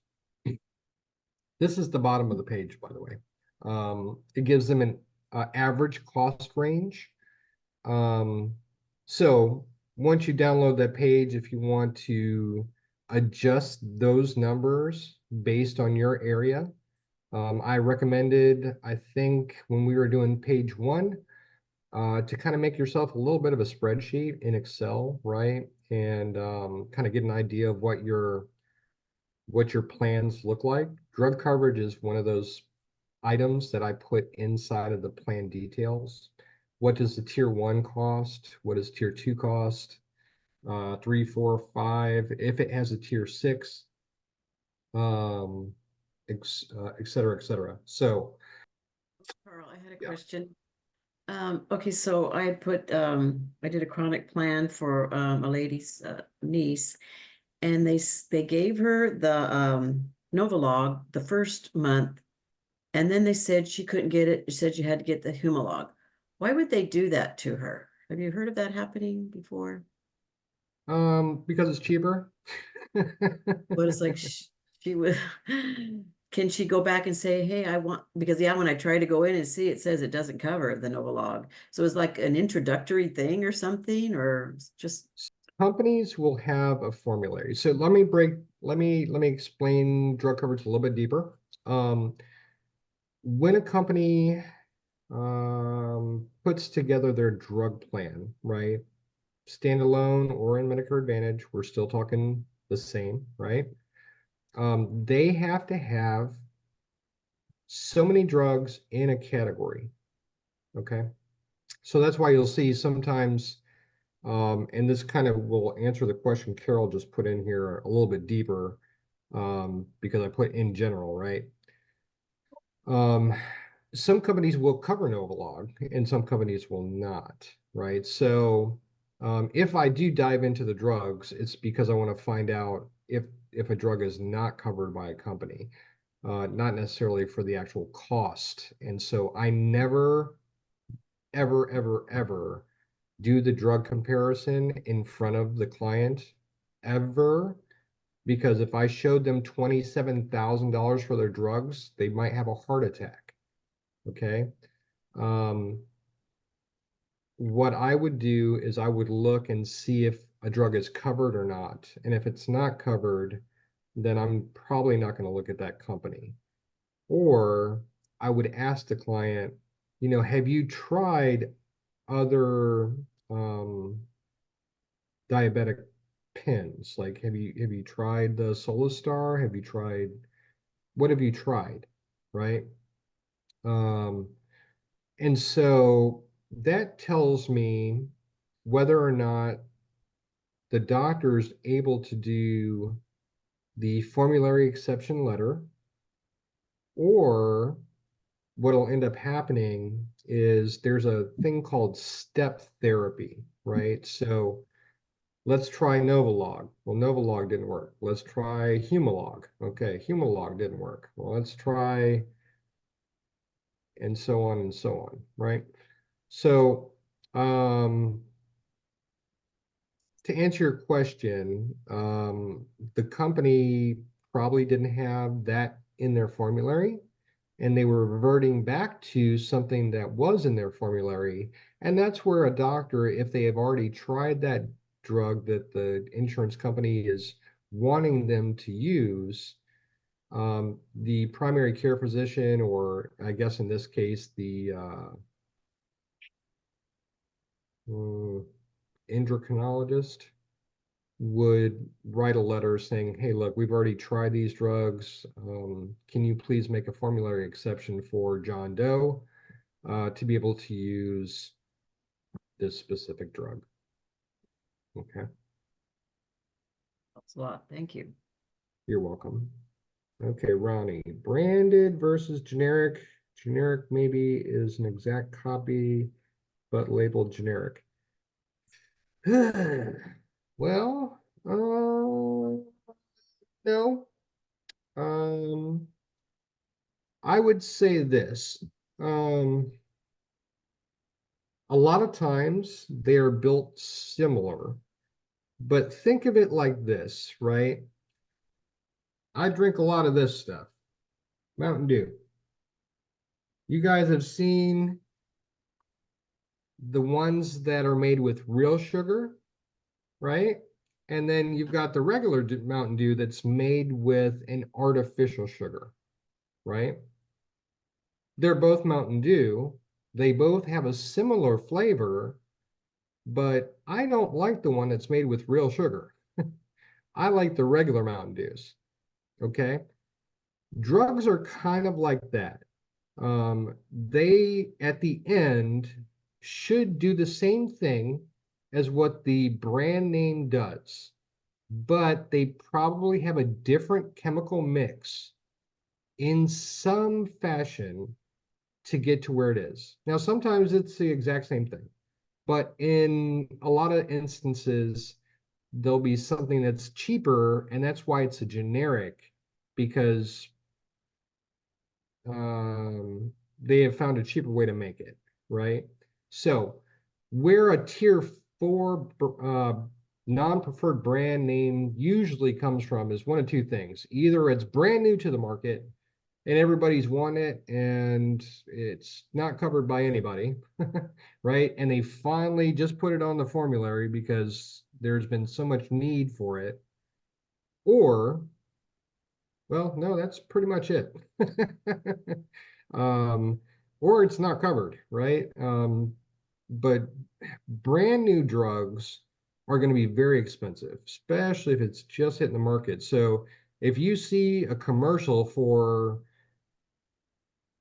This is the bottom of the page, by the way. It gives them an average cost range. So once you download that page, if you want to adjust those numbers based on your area, I recommended, I think when we were doing page one, to kind of make yourself a little bit of a spreadsheet in Excel, right? And kind of get an idea of what your plans look like. Drug coverage is one of those items that I put inside of the plan details. What does the tier one cost? What does tier two cost? 3, 4, 5, if it has a tier 6, et cetera, et cetera. So, Carl, I had a yeah. question. Okay, so I did a chronic plan for a lady's niece, and they gave her the Novolog the first month, and then they said she couldn't get it. She said you had to get the Humalog. Why would they do that to her? Have you heard of that happening before? Because it's cheaper. But it's like she would. Can she go back and say, "Hey, I want," because yeah, when I try to go in and see, it says it doesn't cover the Novolog. So it's like an introductory thing or something, or just Companies will have a formulary. So let me explain drug coverage a little bit deeper. When a company puts together their drug plan, right? Standalone or in Medicare Advantage, we're still talking the same, right? They have to have so many drugs in a category. Okay. So that's why you'll see sometimes, and this kind of will answer the question Carol just put in here a little bit deeper, because I put in general, right? Some companies will cover Novolog and some companies will not, right? So if I do dive into the drugs, it's because I want to find out if a drug is not covered by a company, not necessarily for the actual cost. And so I never, ever, ever, ever do the drug comparison in front of the client ever, because if I showed them $27,000 for their drugs, they might have a heart attack. Okay. What I would do is I would look and see if a drug is covered or not. And if it's not covered, then I'm probably not going to look at that company. Or I would ask the client, have you tried other diabetic pins? Like, have you tried the Solastar? What have you tried? Right? And so that tells me whether or not the doctor is able to do the formulary exception letter, or what'll end up happening is there's a thing called step therapy, right? So let's try Novolog. Well, Novolog didn't work. Let's try Humalog. Okay, Humalog didn't work. Well, let's try, and so on and so on, right? So, to answer your question, the company probably didn't have that in their formulary. and they were reverting back to something that was in their formulary. And that's where a doctor, if they have already tried that drug that the insurance company is wanting them to use, the primary care physician, or I guess in this case, the endocrinologist, would write a letter saying, hey, look, we've already tried these drugs. Can you please make a formulary exception for John Doe to be able to use this specific drug? Okay. That's a lot. Thank you. You're welcome. Okay, Ronnie, branded versus generic. Generic maybe is an exact copy, but labeled generic. Well, no. I would say this. A lot of times they are built similar, but think of it like this, right? I drink a lot of this stuff, Mountain Dew. You guys have seen the ones that are made with real sugar, right? And then you've got the regular Mountain Dew that's made with an artificial sugar, right? They're both Mountain Dew. They both have a similar flavor, but I don't like the one that's made with real sugar. I like the regular Mountain Dews, okay? Drugs are kind of like that. They, at the end, should do the same thing as what the brand name does, but they probably have a different chemical mix in some fashion to get to where it is. Now, sometimes it's the exact same thing, but in a lot of instances, there'll be something that's cheaper, and that's why it's a generic, because they have found a cheaper way to make it, right? So where a tier 4 non-preferred brand name usually comes from is one of two things. Either it's brand new to the market and everybody's won it and it's not covered by anybody, right? And they finally just put it on the formulary because there's been so much need for it. Or, well, no, that's pretty much it. Or it's not covered, right? But brand new drugs are going to be very expensive, especially if it's just hitting the market. So if you see a commercial for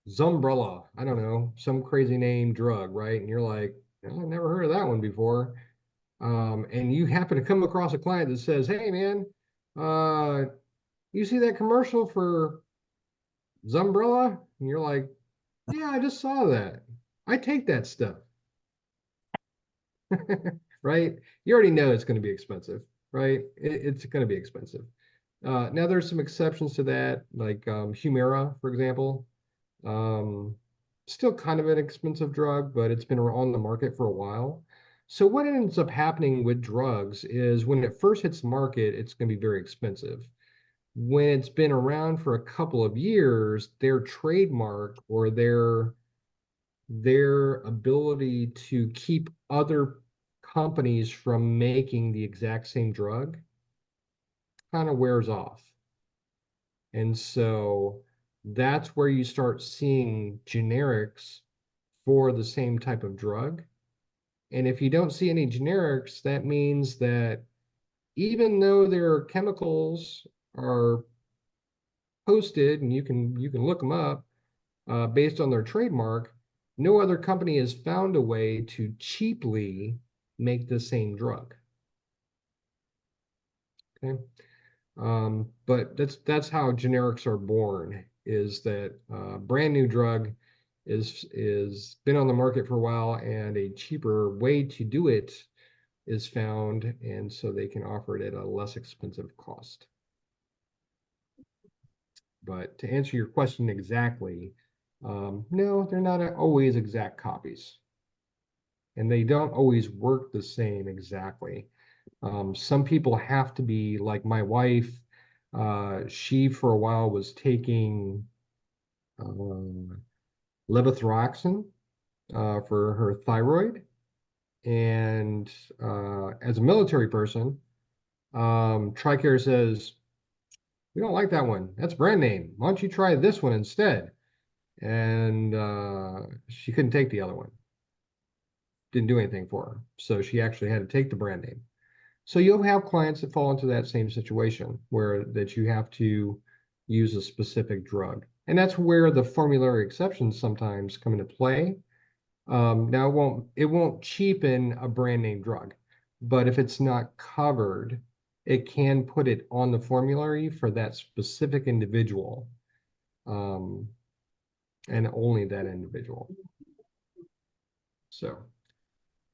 Zumbrella, I don't know, some crazy name drug, right? And you're like, oh, I've never heard of that one before. And you happen to come across a client that says, hey, man, you see that commercial for Zumbrella? And you're like, yeah, I just saw that. I take that stuff. Right? You already know it's going to be expensive, right? It's going to be expensive. Now there's some exceptions to that, like Humira, for example. Still kind of an expensive drug, but it's been on the market for a while. So what ends up happening with drugs is when it first hits the market, it's going to be very expensive. When it's been around for a couple of years, their trademark or their ability to keep other companies from making the exact same drug kind of wears off. And so that's where you start seeing generics for the same type of drug. And if you don't see any generics, that means that even though their chemicals are posted and you can look them up based on their trademark, no other company has found a way to cheaply make the same drug. Okay. But that's how generics are born, is that brand new drug is been on the market for a while and a cheaper way to do it is found, and so they can offer it at a less expensive cost. But to answer your question exactly, no, they're not always exact copies. And they don't always work the same exactly. Some people have to be, like my wife, she for a while was taking levothyroxine for her thyroid. And as a military person, TRICARE says, we don't like that one. That's brand name. Why don't you try this one instead? And she couldn't take the other one. Didn't do anything for her. So she actually had to take the brand name. So you'll have clients that fall into that same situation where that you have to use a specific drug. And that's where the formulary exceptions sometimes come into play. Now it won't cheapen a brand name drug, but if it's not covered, it can put it on the formulary for that specific individual, and only that individual. So,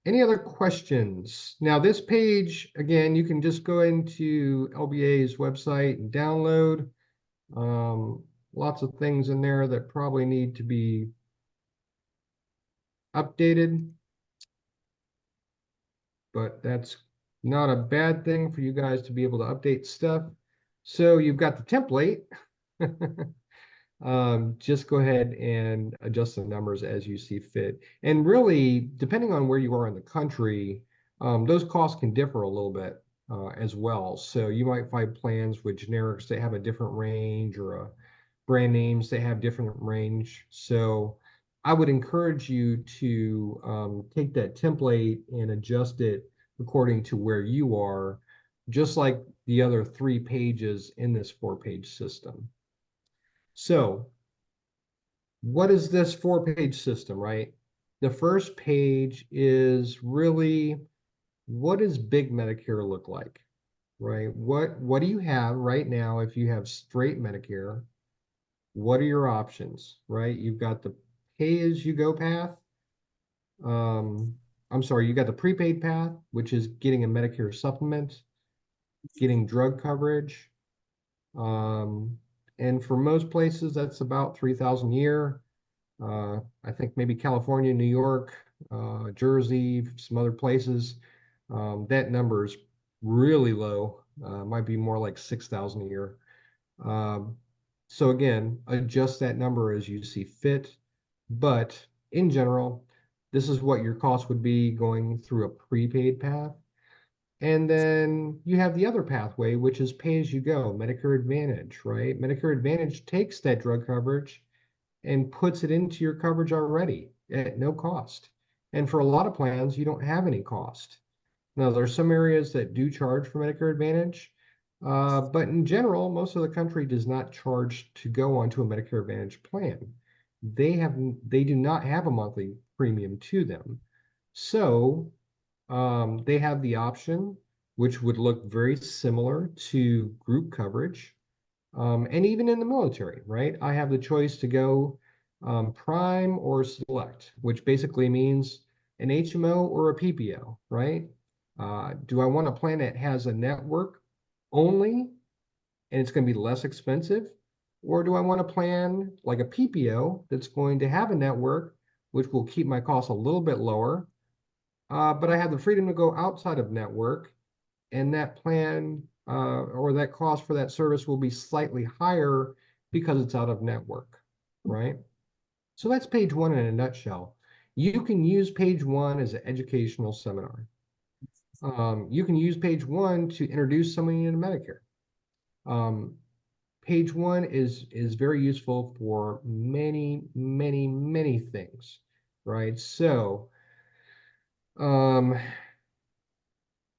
any other questions? Now, this page, again, you can just go into LBA's website and download. Lots of things in there that probably need to be updated, but that's not a bad thing for you guys to be able to update stuff. So you've got the template. Just go ahead and adjust the numbers as you see fit. And really, depending on where you are in the country, those costs can differ a little bit as well. So you might find plans with generics that have a different range, or brand names that have different range. So I would encourage you to take that template and adjust it according to where you are, just like the other 3 pages in this 4-page system. So what is this 4-page system, right? The first page is really, what does big Medicare look like, right? What do you have right now if you have straight Medicare? What are your options, right? You've got the pay-as-you-go path. I'm sorry, you got the prepaid path, which is getting a Medicare supplement, getting drug coverage. And for most places, that's about $3,000 a year. I think maybe California, New York, Jersey, some other places, that number is really low. Might be more like $6,000 a year. So again, adjust that number as you see fit. But in general, this is what your cost would be going through a prepaid path. And then you have the other pathway, which is pay as you go, Medicare Advantage, right? Medicare Advantage takes that drug coverage and puts it into your coverage already at no cost. And for a lot of plans, you don't have any cost. Now, there are some areas that do charge for Medicare Advantage, but in general, most of the country does not charge to go onto a Medicare Advantage plan. They do not have a monthly premium to them. So they have the option, which would look very similar to group coverage. And even in the military, right? I have the choice to go prime or select, which basically means an HMO or a PPO, right? Do I want a plan that has a network only and it's going to be less expensive? Or do I want a plan like a PPO that's going to have a network, which will keep my costs a little bit lower, but I have the freedom to go outside of network, and that plan or that cost for that service will be slightly higher because it's out of network, right? So that's page 1 in a nutshell. You can use page 1 as an educational seminar. You can use page 1 to introduce somebody into Medicare. Page 1 is very useful for many, many, many things, right? So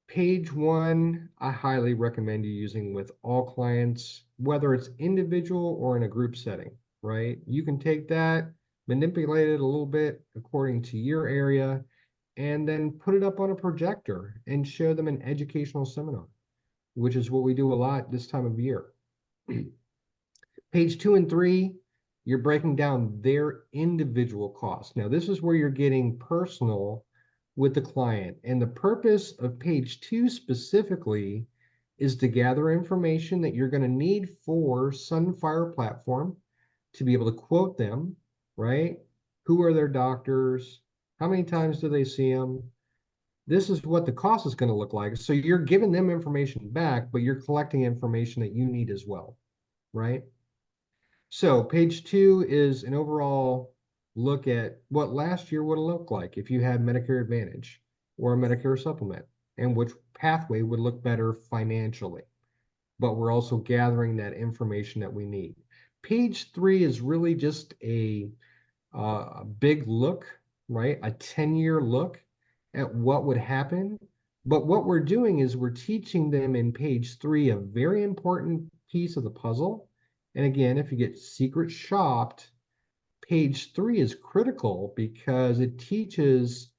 page 1, I highly recommend you using with all clients, whether it's individual or in a group setting, right? You can take that, manipulate it a little bit according to your area, and then put it up on a projector and show them an educational seminar, which is what we do a lot this time of year. Page 2 and 3, you're breaking down their individual costs. Now, this is where you're getting personal with the client. And the purpose of page 2 specifically is to gather information that you're going to need for Sunfire platform to be able to quote them, right? Who are their doctors? How many times do they see them? This is what the cost is going to look like. So you're giving them information back, but you're collecting information that you need as well, right? So page 2 is an overall look at what last year would look like if you had Medicare Advantage or a Medicare supplement, and which pathway would look better financially. But we're also gathering that information that we need. Page 3 is really just a big look, right? A 10-year look at what would happen. But what we're doing is we're teaching them in page 3 a very important piece of the puzzle. And again, if you get secret shopped, page 3 is critical because it teaches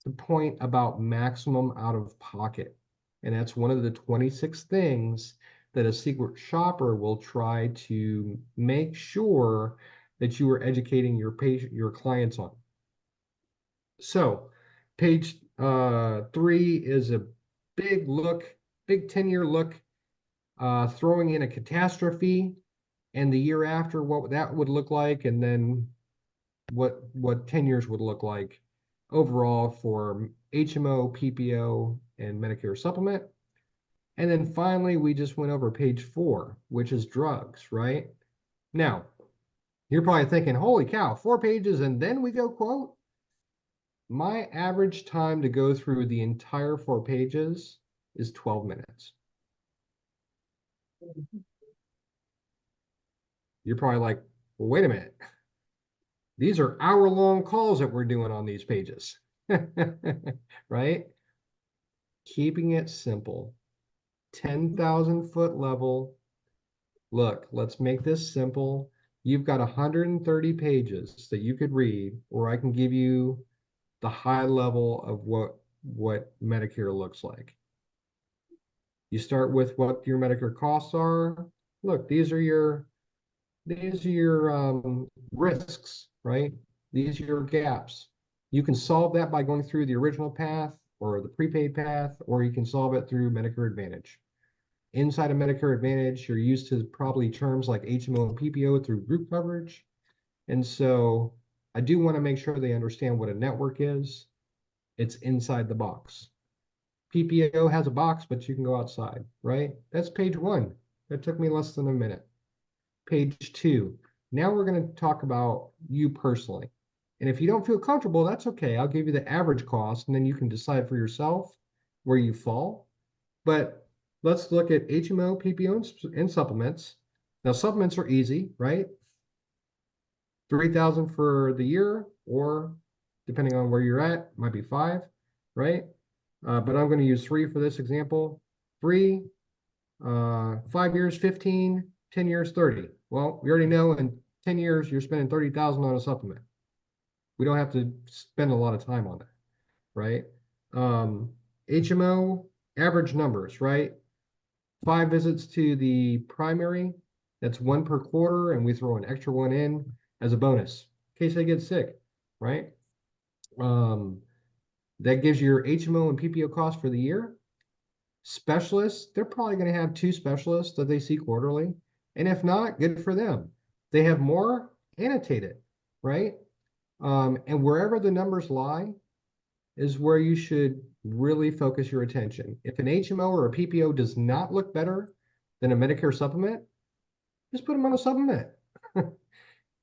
the point about maximum out of pocket. And that's one of the 26 things that a secret shopper will try to make sure that you are educating your clients on. So page 3 is a big look, big 10-year look, throwing in a catastrophe and the year after what that would look like, and then what 10 years would look like overall for HMO, PPO, and Medicare supplement. And then finally, we just went over page 4, which is drugs, right? Now, you're probably thinking, holy cow, 4 pages and then we go quote? My average time to go through the entire 4 pages is 12 minutes. You're probably like, well, wait a minute. These are hour-long calls that we're doing on these pages, right? Keeping it simple. 10,000 foot level. Look, let's make this simple. You've got 130 pages that you could read, or I can give you the high level of what Medicare looks like. You start with what your Medicare costs are. Look, these are your risks, right? These are your gaps. You can solve that by going through the original path or the prepaid path, or you can solve it through Medicare Advantage. Inside of Medicare Advantage, you're used to probably terms like HMO and PPO through group coverage. And so I do want to make sure they understand what a network is. It's inside the box. PPO has a box, but you can go outside, right? That's page 1. That took me less than a minute. Page 2. Now we're going to talk about you personally. And if you don't feel comfortable, that's okay. I'll give you the average cost, and then you can decide for yourself where you fall. But let's look at HMO, PPO, and supplements. Now, supplements are easy, right? 3,000 for the year, or depending on where you're at, might be 5, right? But I'm going to use 3 for this example. 3, 5 years, 15, 10 years, 30. Well, we already know in 10 years, you're spending 30,000 on a supplement. We don't have to spend a lot of time on that, right? HMO, average numbers, right? 5 visits to the primary, that's 1 per quarter, and we throw an extra 1 in as a bonus in case they get sick, right? That gives you your HMO and PPO cost for the year. Specialists, they're probably going to have 2 specialists that they see quarterly. And if not, good for them. They have more, annotate it, right? And wherever the numbers lie is where you should really focus your attention. If an HMO or a PPO does not look better than a Medicare supplement, just put them on a supplement.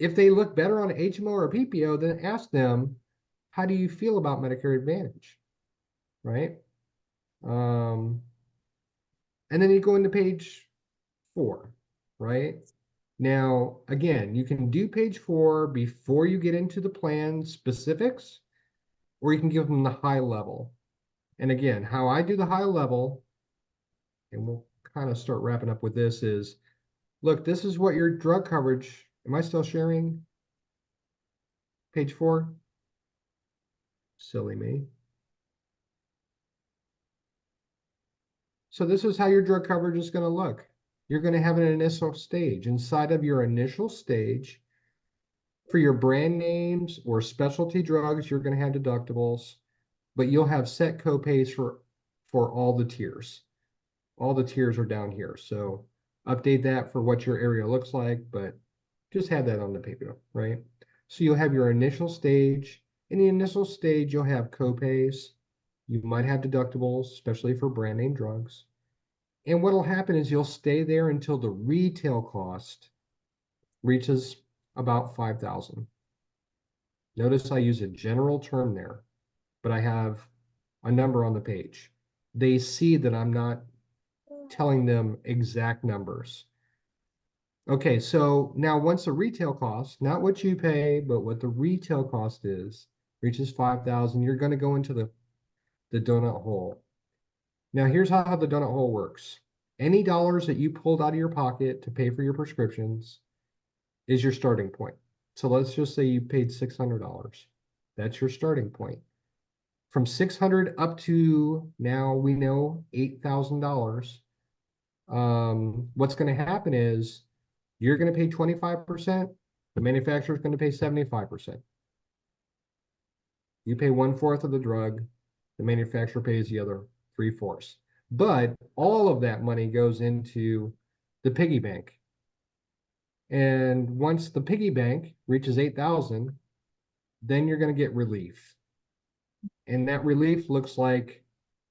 If they look better on an HMO or a PPO, then ask them, how do you feel about Medicare Advantage, right? And then you go into page 4, right? Now, again, you can do page 4 before you get into the plan specifics, or you can give them the high level. And again, how I do the high level, and we'll kind of start wrapping up with this, is, look, this is what your drug coverage, am I still sharing page 4? Silly me. So this is how your drug coverage is going to look. You're going to have an initial stage. Inside of your initial stage, for your brand names or specialty drugs, you're going to have deductibles, but you'll have set copays for all the tiers. All the tiers are down here. So update that for what your area looks like, but just have that on the paper, right? So you'll have your initial stage. In the initial stage, you'll have copays. You might have deductibles, especially for brand name drugs. And what will happen is you'll stay there until the retail cost reaches about 5,000. Notice I use a general term there, but I have a number on the page. They see that I'm not telling them exact numbers. Okay, so now once the retail cost, not what you pay, but what the retail cost is, reaches 5,000, you're going to go into the donut hole. Now here's how the donut hole works. Any dollars that you pulled out of your pocket to pay for your prescriptions is your starting point. So let's just say you paid $600. That's your starting point. From 600 up to now we know $8,000. What's going to happen is you're going to pay 25%. The manufacturer is going to pay 75%. You pay 1/4 of the drug. The manufacturer pays the other 3/4. But all of that money goes into the piggy bank. And once the piggy bank reaches 8,000, then you're going to get relief. And that relief looks like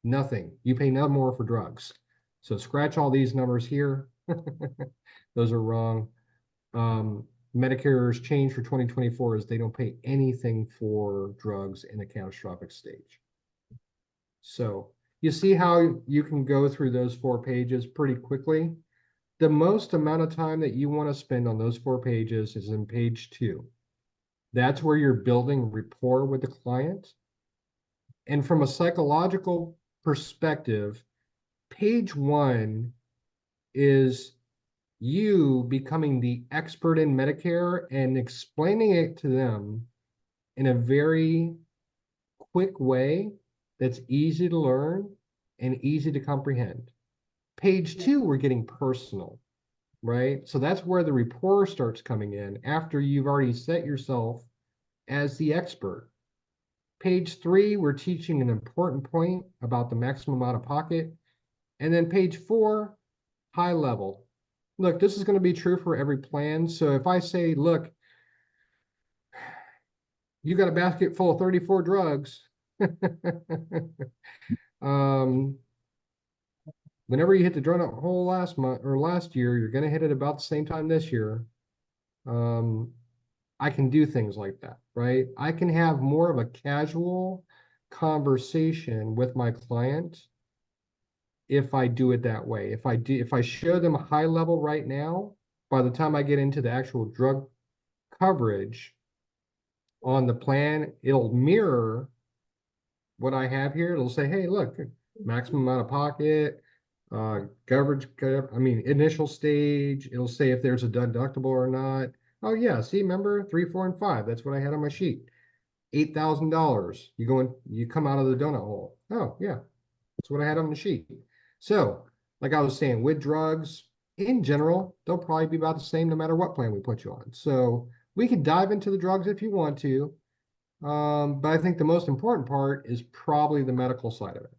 nothing. You pay no more for drugs. So scratch all these numbers here. Those are wrong. Medicare's change for 2024 is they don't pay anything for drugs in a catastrophic stage. So you see how you can go through those 4 pages pretty quickly. The most amount of time that you want to spend on those 4 pages is in page 2. That's where you're building rapport with the client. And from a psychological perspective, page 1 is you becoming the expert in Medicare and explaining it to them in a very quick way that's easy to learn and easy to comprehend. Page 2, we're getting personal, right? So that's where the rapport starts coming in after you've already set yourself as the expert. Page 3, we're teaching an important point about the maximum out of pocket. And then page 4, high level. Look, this is going to be true for every plan. So if I say, look, you got a basket full of 34 drugs. Whenever you hit the donut hole last month or last year, you're going to hit it about the same time this year. I can do things like that, right? I can have more of a casual conversation with my client if I do it that way. If I show them a high level right now, by the time I get into the actual drug coverage on the plan, it'll mirror what I have here. It'll say, hey, look, maximum out of pocket, coverage, initial stage. It'll say if there's a deductible or not. Oh yeah, see, remember 3, 4, and 5. That's what I had on my sheet. $8,000. You come out of the donut hole. Oh yeah, that's what I had on the sheet. So, like I was saying, with drugs in general, they'll probably be about the same no matter what plan we put you on. So we can dive into the drugs if you want to, but I think the most important part is probably the medical side of it,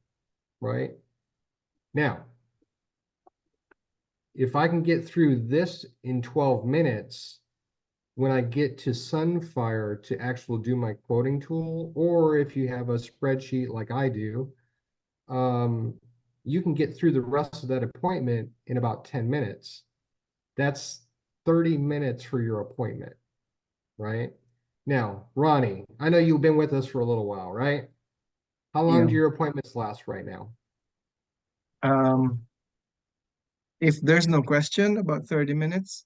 right? Now, if I can get through this in 12 minutes, when I get to Sunfire to actually do my quoting tool, or if you have a spreadsheet like I do, you can get through the rest of that appointment in about 10 minutes. That's 30 minutes for your appointment, right? Now, Ronnie, I know you've been with us for a little while, right? How long do your appointments last right now? If there's no question, about 30 minutes.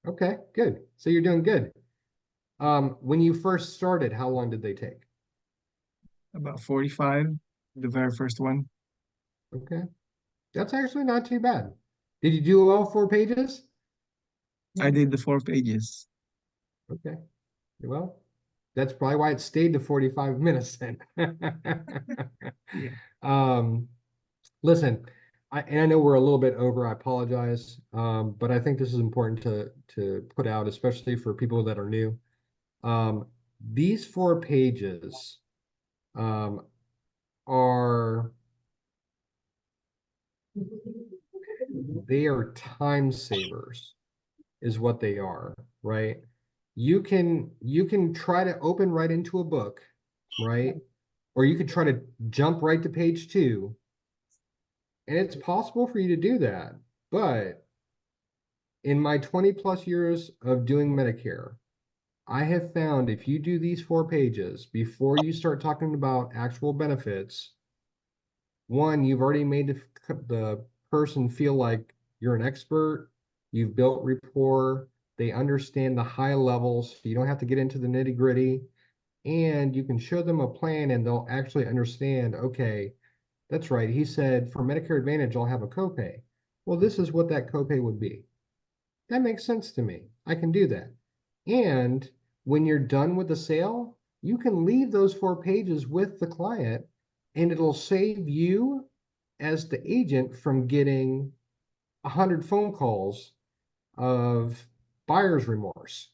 Okay, good. So you're doing good. When you first started, how long did they take? About 45, the very first one. Okay. That's actually not too bad. Did you do all 4 pages? I did the 4 pages. Okay. Well, that's probably why it stayed to 45 minutes then. Yeah. Listen, I know we're a little bit over, I apologize. But I think this is important to put out, especially for people that are new. These 4 pages they are time savers, is what they are, right? You can try to open right into a book, right? Or you could try to jump right to page 2. And it's possible for you to do that, but in my 20+ years of doing Medicare, I have found if you do these 4 pages before you start talking about actual benefits, one, you've already made the person feel like you're an expert, you've built rapport, they understand the high levels, you don't have to get into the nitty-gritty, and you can show them a plan and they'll actually understand, okay, that's right, he said for Medicare Advantage, I'll have a copay. Well, this is what that copay would be. That makes sense to me. I can do that. And when you're done with the sale, you can leave those 4 pages with the client and it'll save you as the agent from getting 100 phone calls of buyer's remorse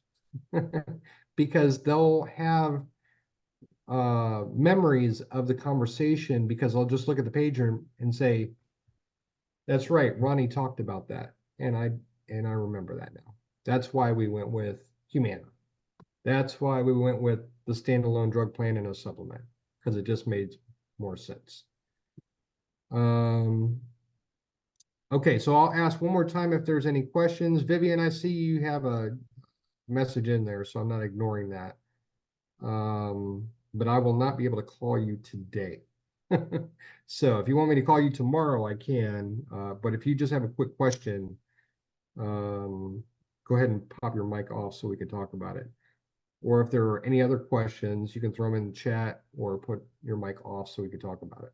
because they'll have memories of the conversation because I'll just look at the page and say, that's right, Ronnie talked about that. And I remember that now. That's why we went with Humana. That's why we went with the standalone drug plan and a supplement, because it just made more sense. Okay, so I'll ask one more time if there's any questions. Vivian, I see you have a message in there, so I'm not ignoring that. But I will not be able to call you today. So if you want me to call you tomorrow, I can. But if you just have a quick question, go ahead and pop your mic off so we can talk about it. Or if there are any other questions, you can throw them in the chat or put your mic off so we can talk about it.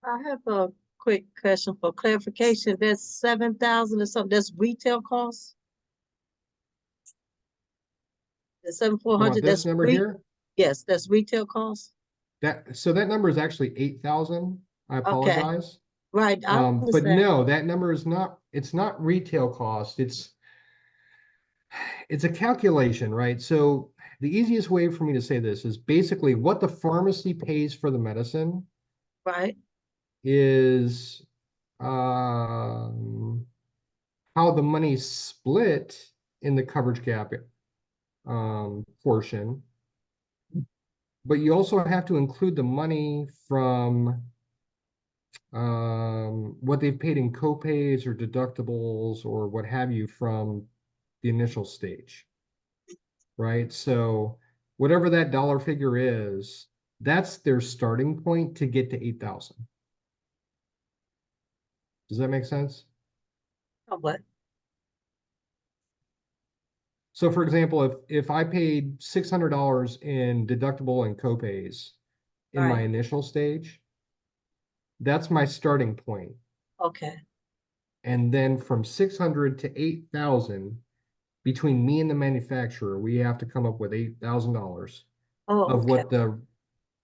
I have a quick question for clarification. That's 7,000 or something. That's retail costs? The You want 7,400, this that's number here? yes, that's retail costs. So that number is actually 8,000. I Okay. apologize. Right, I But understand. no, that number is not, it's not retail cost. It's a calculation, right? So the easiest way for me to say this is basically what the pharmacy pays for the medicine Right, is how the money's split in the coverage gap portion. But you also have to include the money from what they've paid in copays or deductibles or what have you from the initial stage, right? So whatever that dollar figure is, that's their starting point to get to 8,000. Does that make sense? somewhat. So for example, if I paid $600 in deductible and copays in my Right. initial stage, that's my starting point. Okay, And then from 600 to 8,000, between me and the manufacturer, we have to come up with $8,000 oh, of okay, what the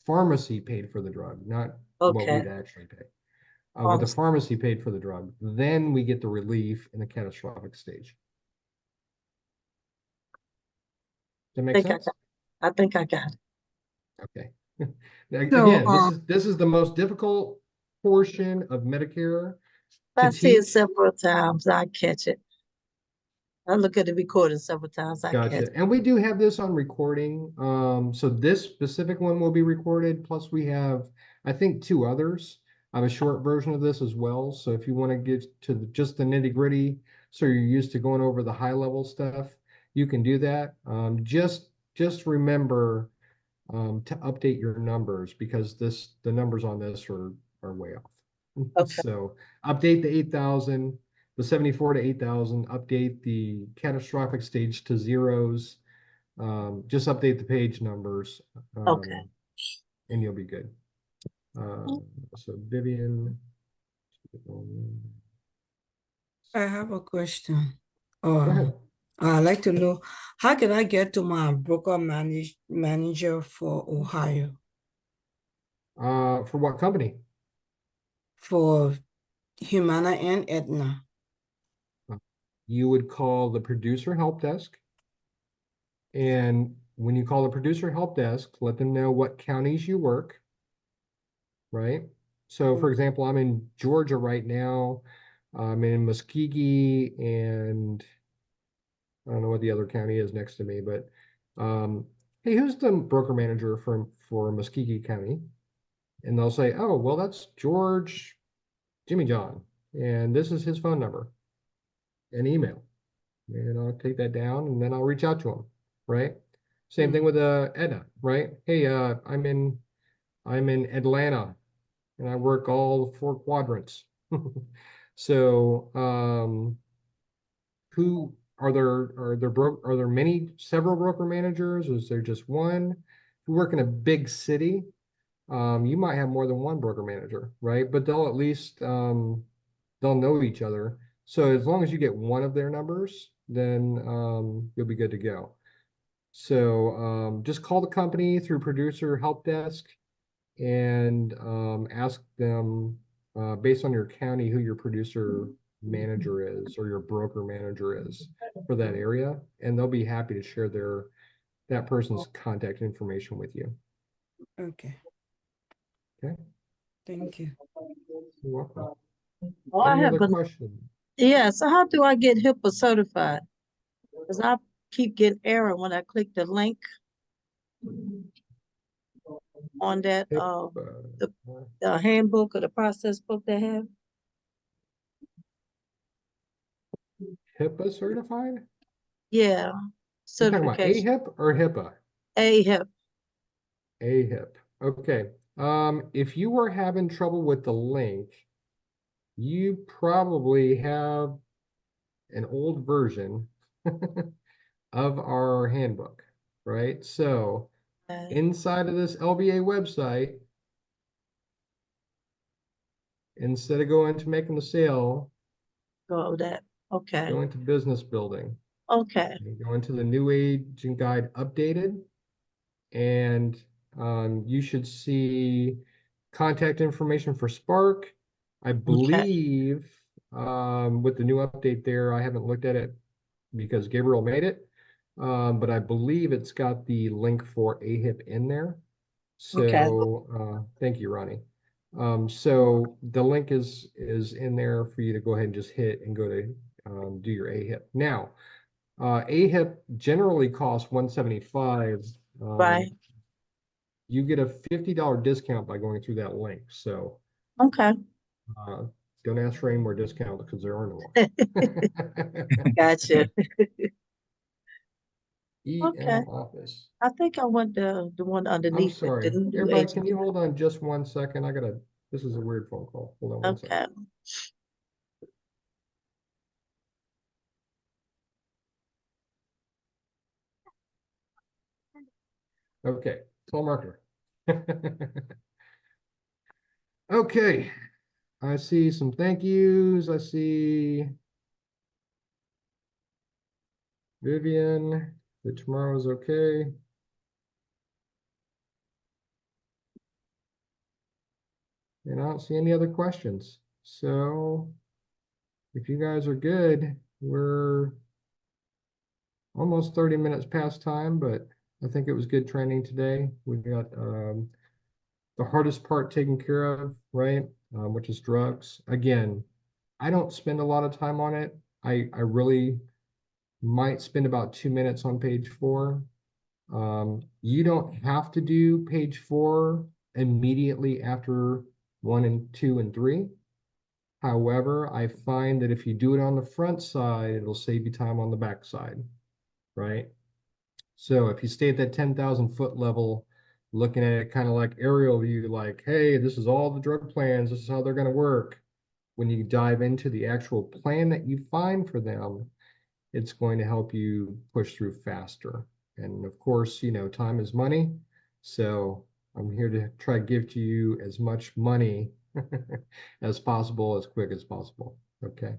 pharmacy paid for the drug, not what okay. we'd actually pay. What the pharmacy paid for the drug. Then we get the relief in the catastrophic stage. Does that make sense? I think I got it. Okay. Now, So, again, this is the most difficult portion of Medicare If I to see it teach. several times, I catch it. I look at the recording several times, I catch Gotcha. it. And we do have this on recording. So this specific one will be recorded. Plus we have, I think, 2 others. I have a short version of this as well. So if you want to get to just the nitty gritty, so you're used to going over the high level stuff, you can do that. Just remember to update your numbers because the numbers on this are way off. Okay. So update the 8,000, the 74 to 8,000, update the catastrophic stage to zeros. Just update the page numbers. Okay. And you'll be good. So Vivian. I have a question. Go ahead. I'd like to know, how can I get to my broker manager for Ohio For what company? for Humana and Aetna? You would call the producer help desk. And when you call the producer help desk, let them know what counties you work, right? So for example, I'm in Georgia right now. I'm in Muskogee and I don't know what the other county is next to me, but hey, who's the broker manager for Muskogee County? And they'll say, oh, well, that's George Jimmy John, and this is his phone number and email. And I'll take that down and then I'll reach out to them, right? Same thing with Edna, right? Hey, I'm in Atlanta and I work all 4 quadrants. So, who are there several broker managers? Is there just one? If you work in a big city, you might have more than one broker manager, right? But they'll at least they'll know each other. So as long as you get one of their numbers, then you'll be good to go. So just call the company through producer help desk and ask them based on your county who your producer manager is or your broker manager is for that area, and they'll be happy to share that person's contact information with you. Okay. Okay. Thank you. You're welcome. Oh, I Any have other a, questions? yeah, so how do I get HIPAA certified? Cause I keep getting error when I click the link on that, the handbook or the process book they have. HIPAA certified? Yeah, You're talking about certification, AHIP or HIPAA? AHIP. AHIP. Okay. If you were having trouble with the link, you probably have an old version of our handbook, right? So inside of this LBA website, instead of going to making the sale, Go that, okay, go into business building. okay, You go into the new agent guide updated, and you should see contact information for Spark. I believe with the new update there, I haven't looked at it because Gabriel made it, but I believe it's got the link for AHIP in there. okay, So thank you, Ronnie. So the link is in there for you to go ahead and just hit and go to do your AHIP. Now, AHIP generally costs $175. right, You get a $50 discount by going through that link. So okay, don't ask for any more discounts because there are no more. gotcha. Okay, EM Office. I think I want the one I'm underneath it, the sorry. new Everybody, can agent. you hold on just 1 second? This is a weird phone call. Hold on 1 second. Okay, Okay, call marketer. Okay, I see some thank yous. I see Vivian, that tomorrow's okay. And I don't see any other questions. So if you guys are good, we're almost 30 minutes past time, but I think it was good training today. We got the hardest part taken care of, right? Which is drugs. Again, I don't spend a lot of time on it. I really might spend about 2 minutes on page 4. You don't have to do page 4 immediately after 1 and 2 and 3. However, I find that if you do it on the front side, it'll save you time on the back side, right? So if you stay at that 10,000 foot level, looking at it kind of like aerial view, like, hey, this is all the drug plans, this is how they're going to work. When you dive into the actual plan that you find for them, it's going to help you push through faster. And of course, you know, time is money. So I'm here to try to give to you as much money as possible, as quick as possible. Okay.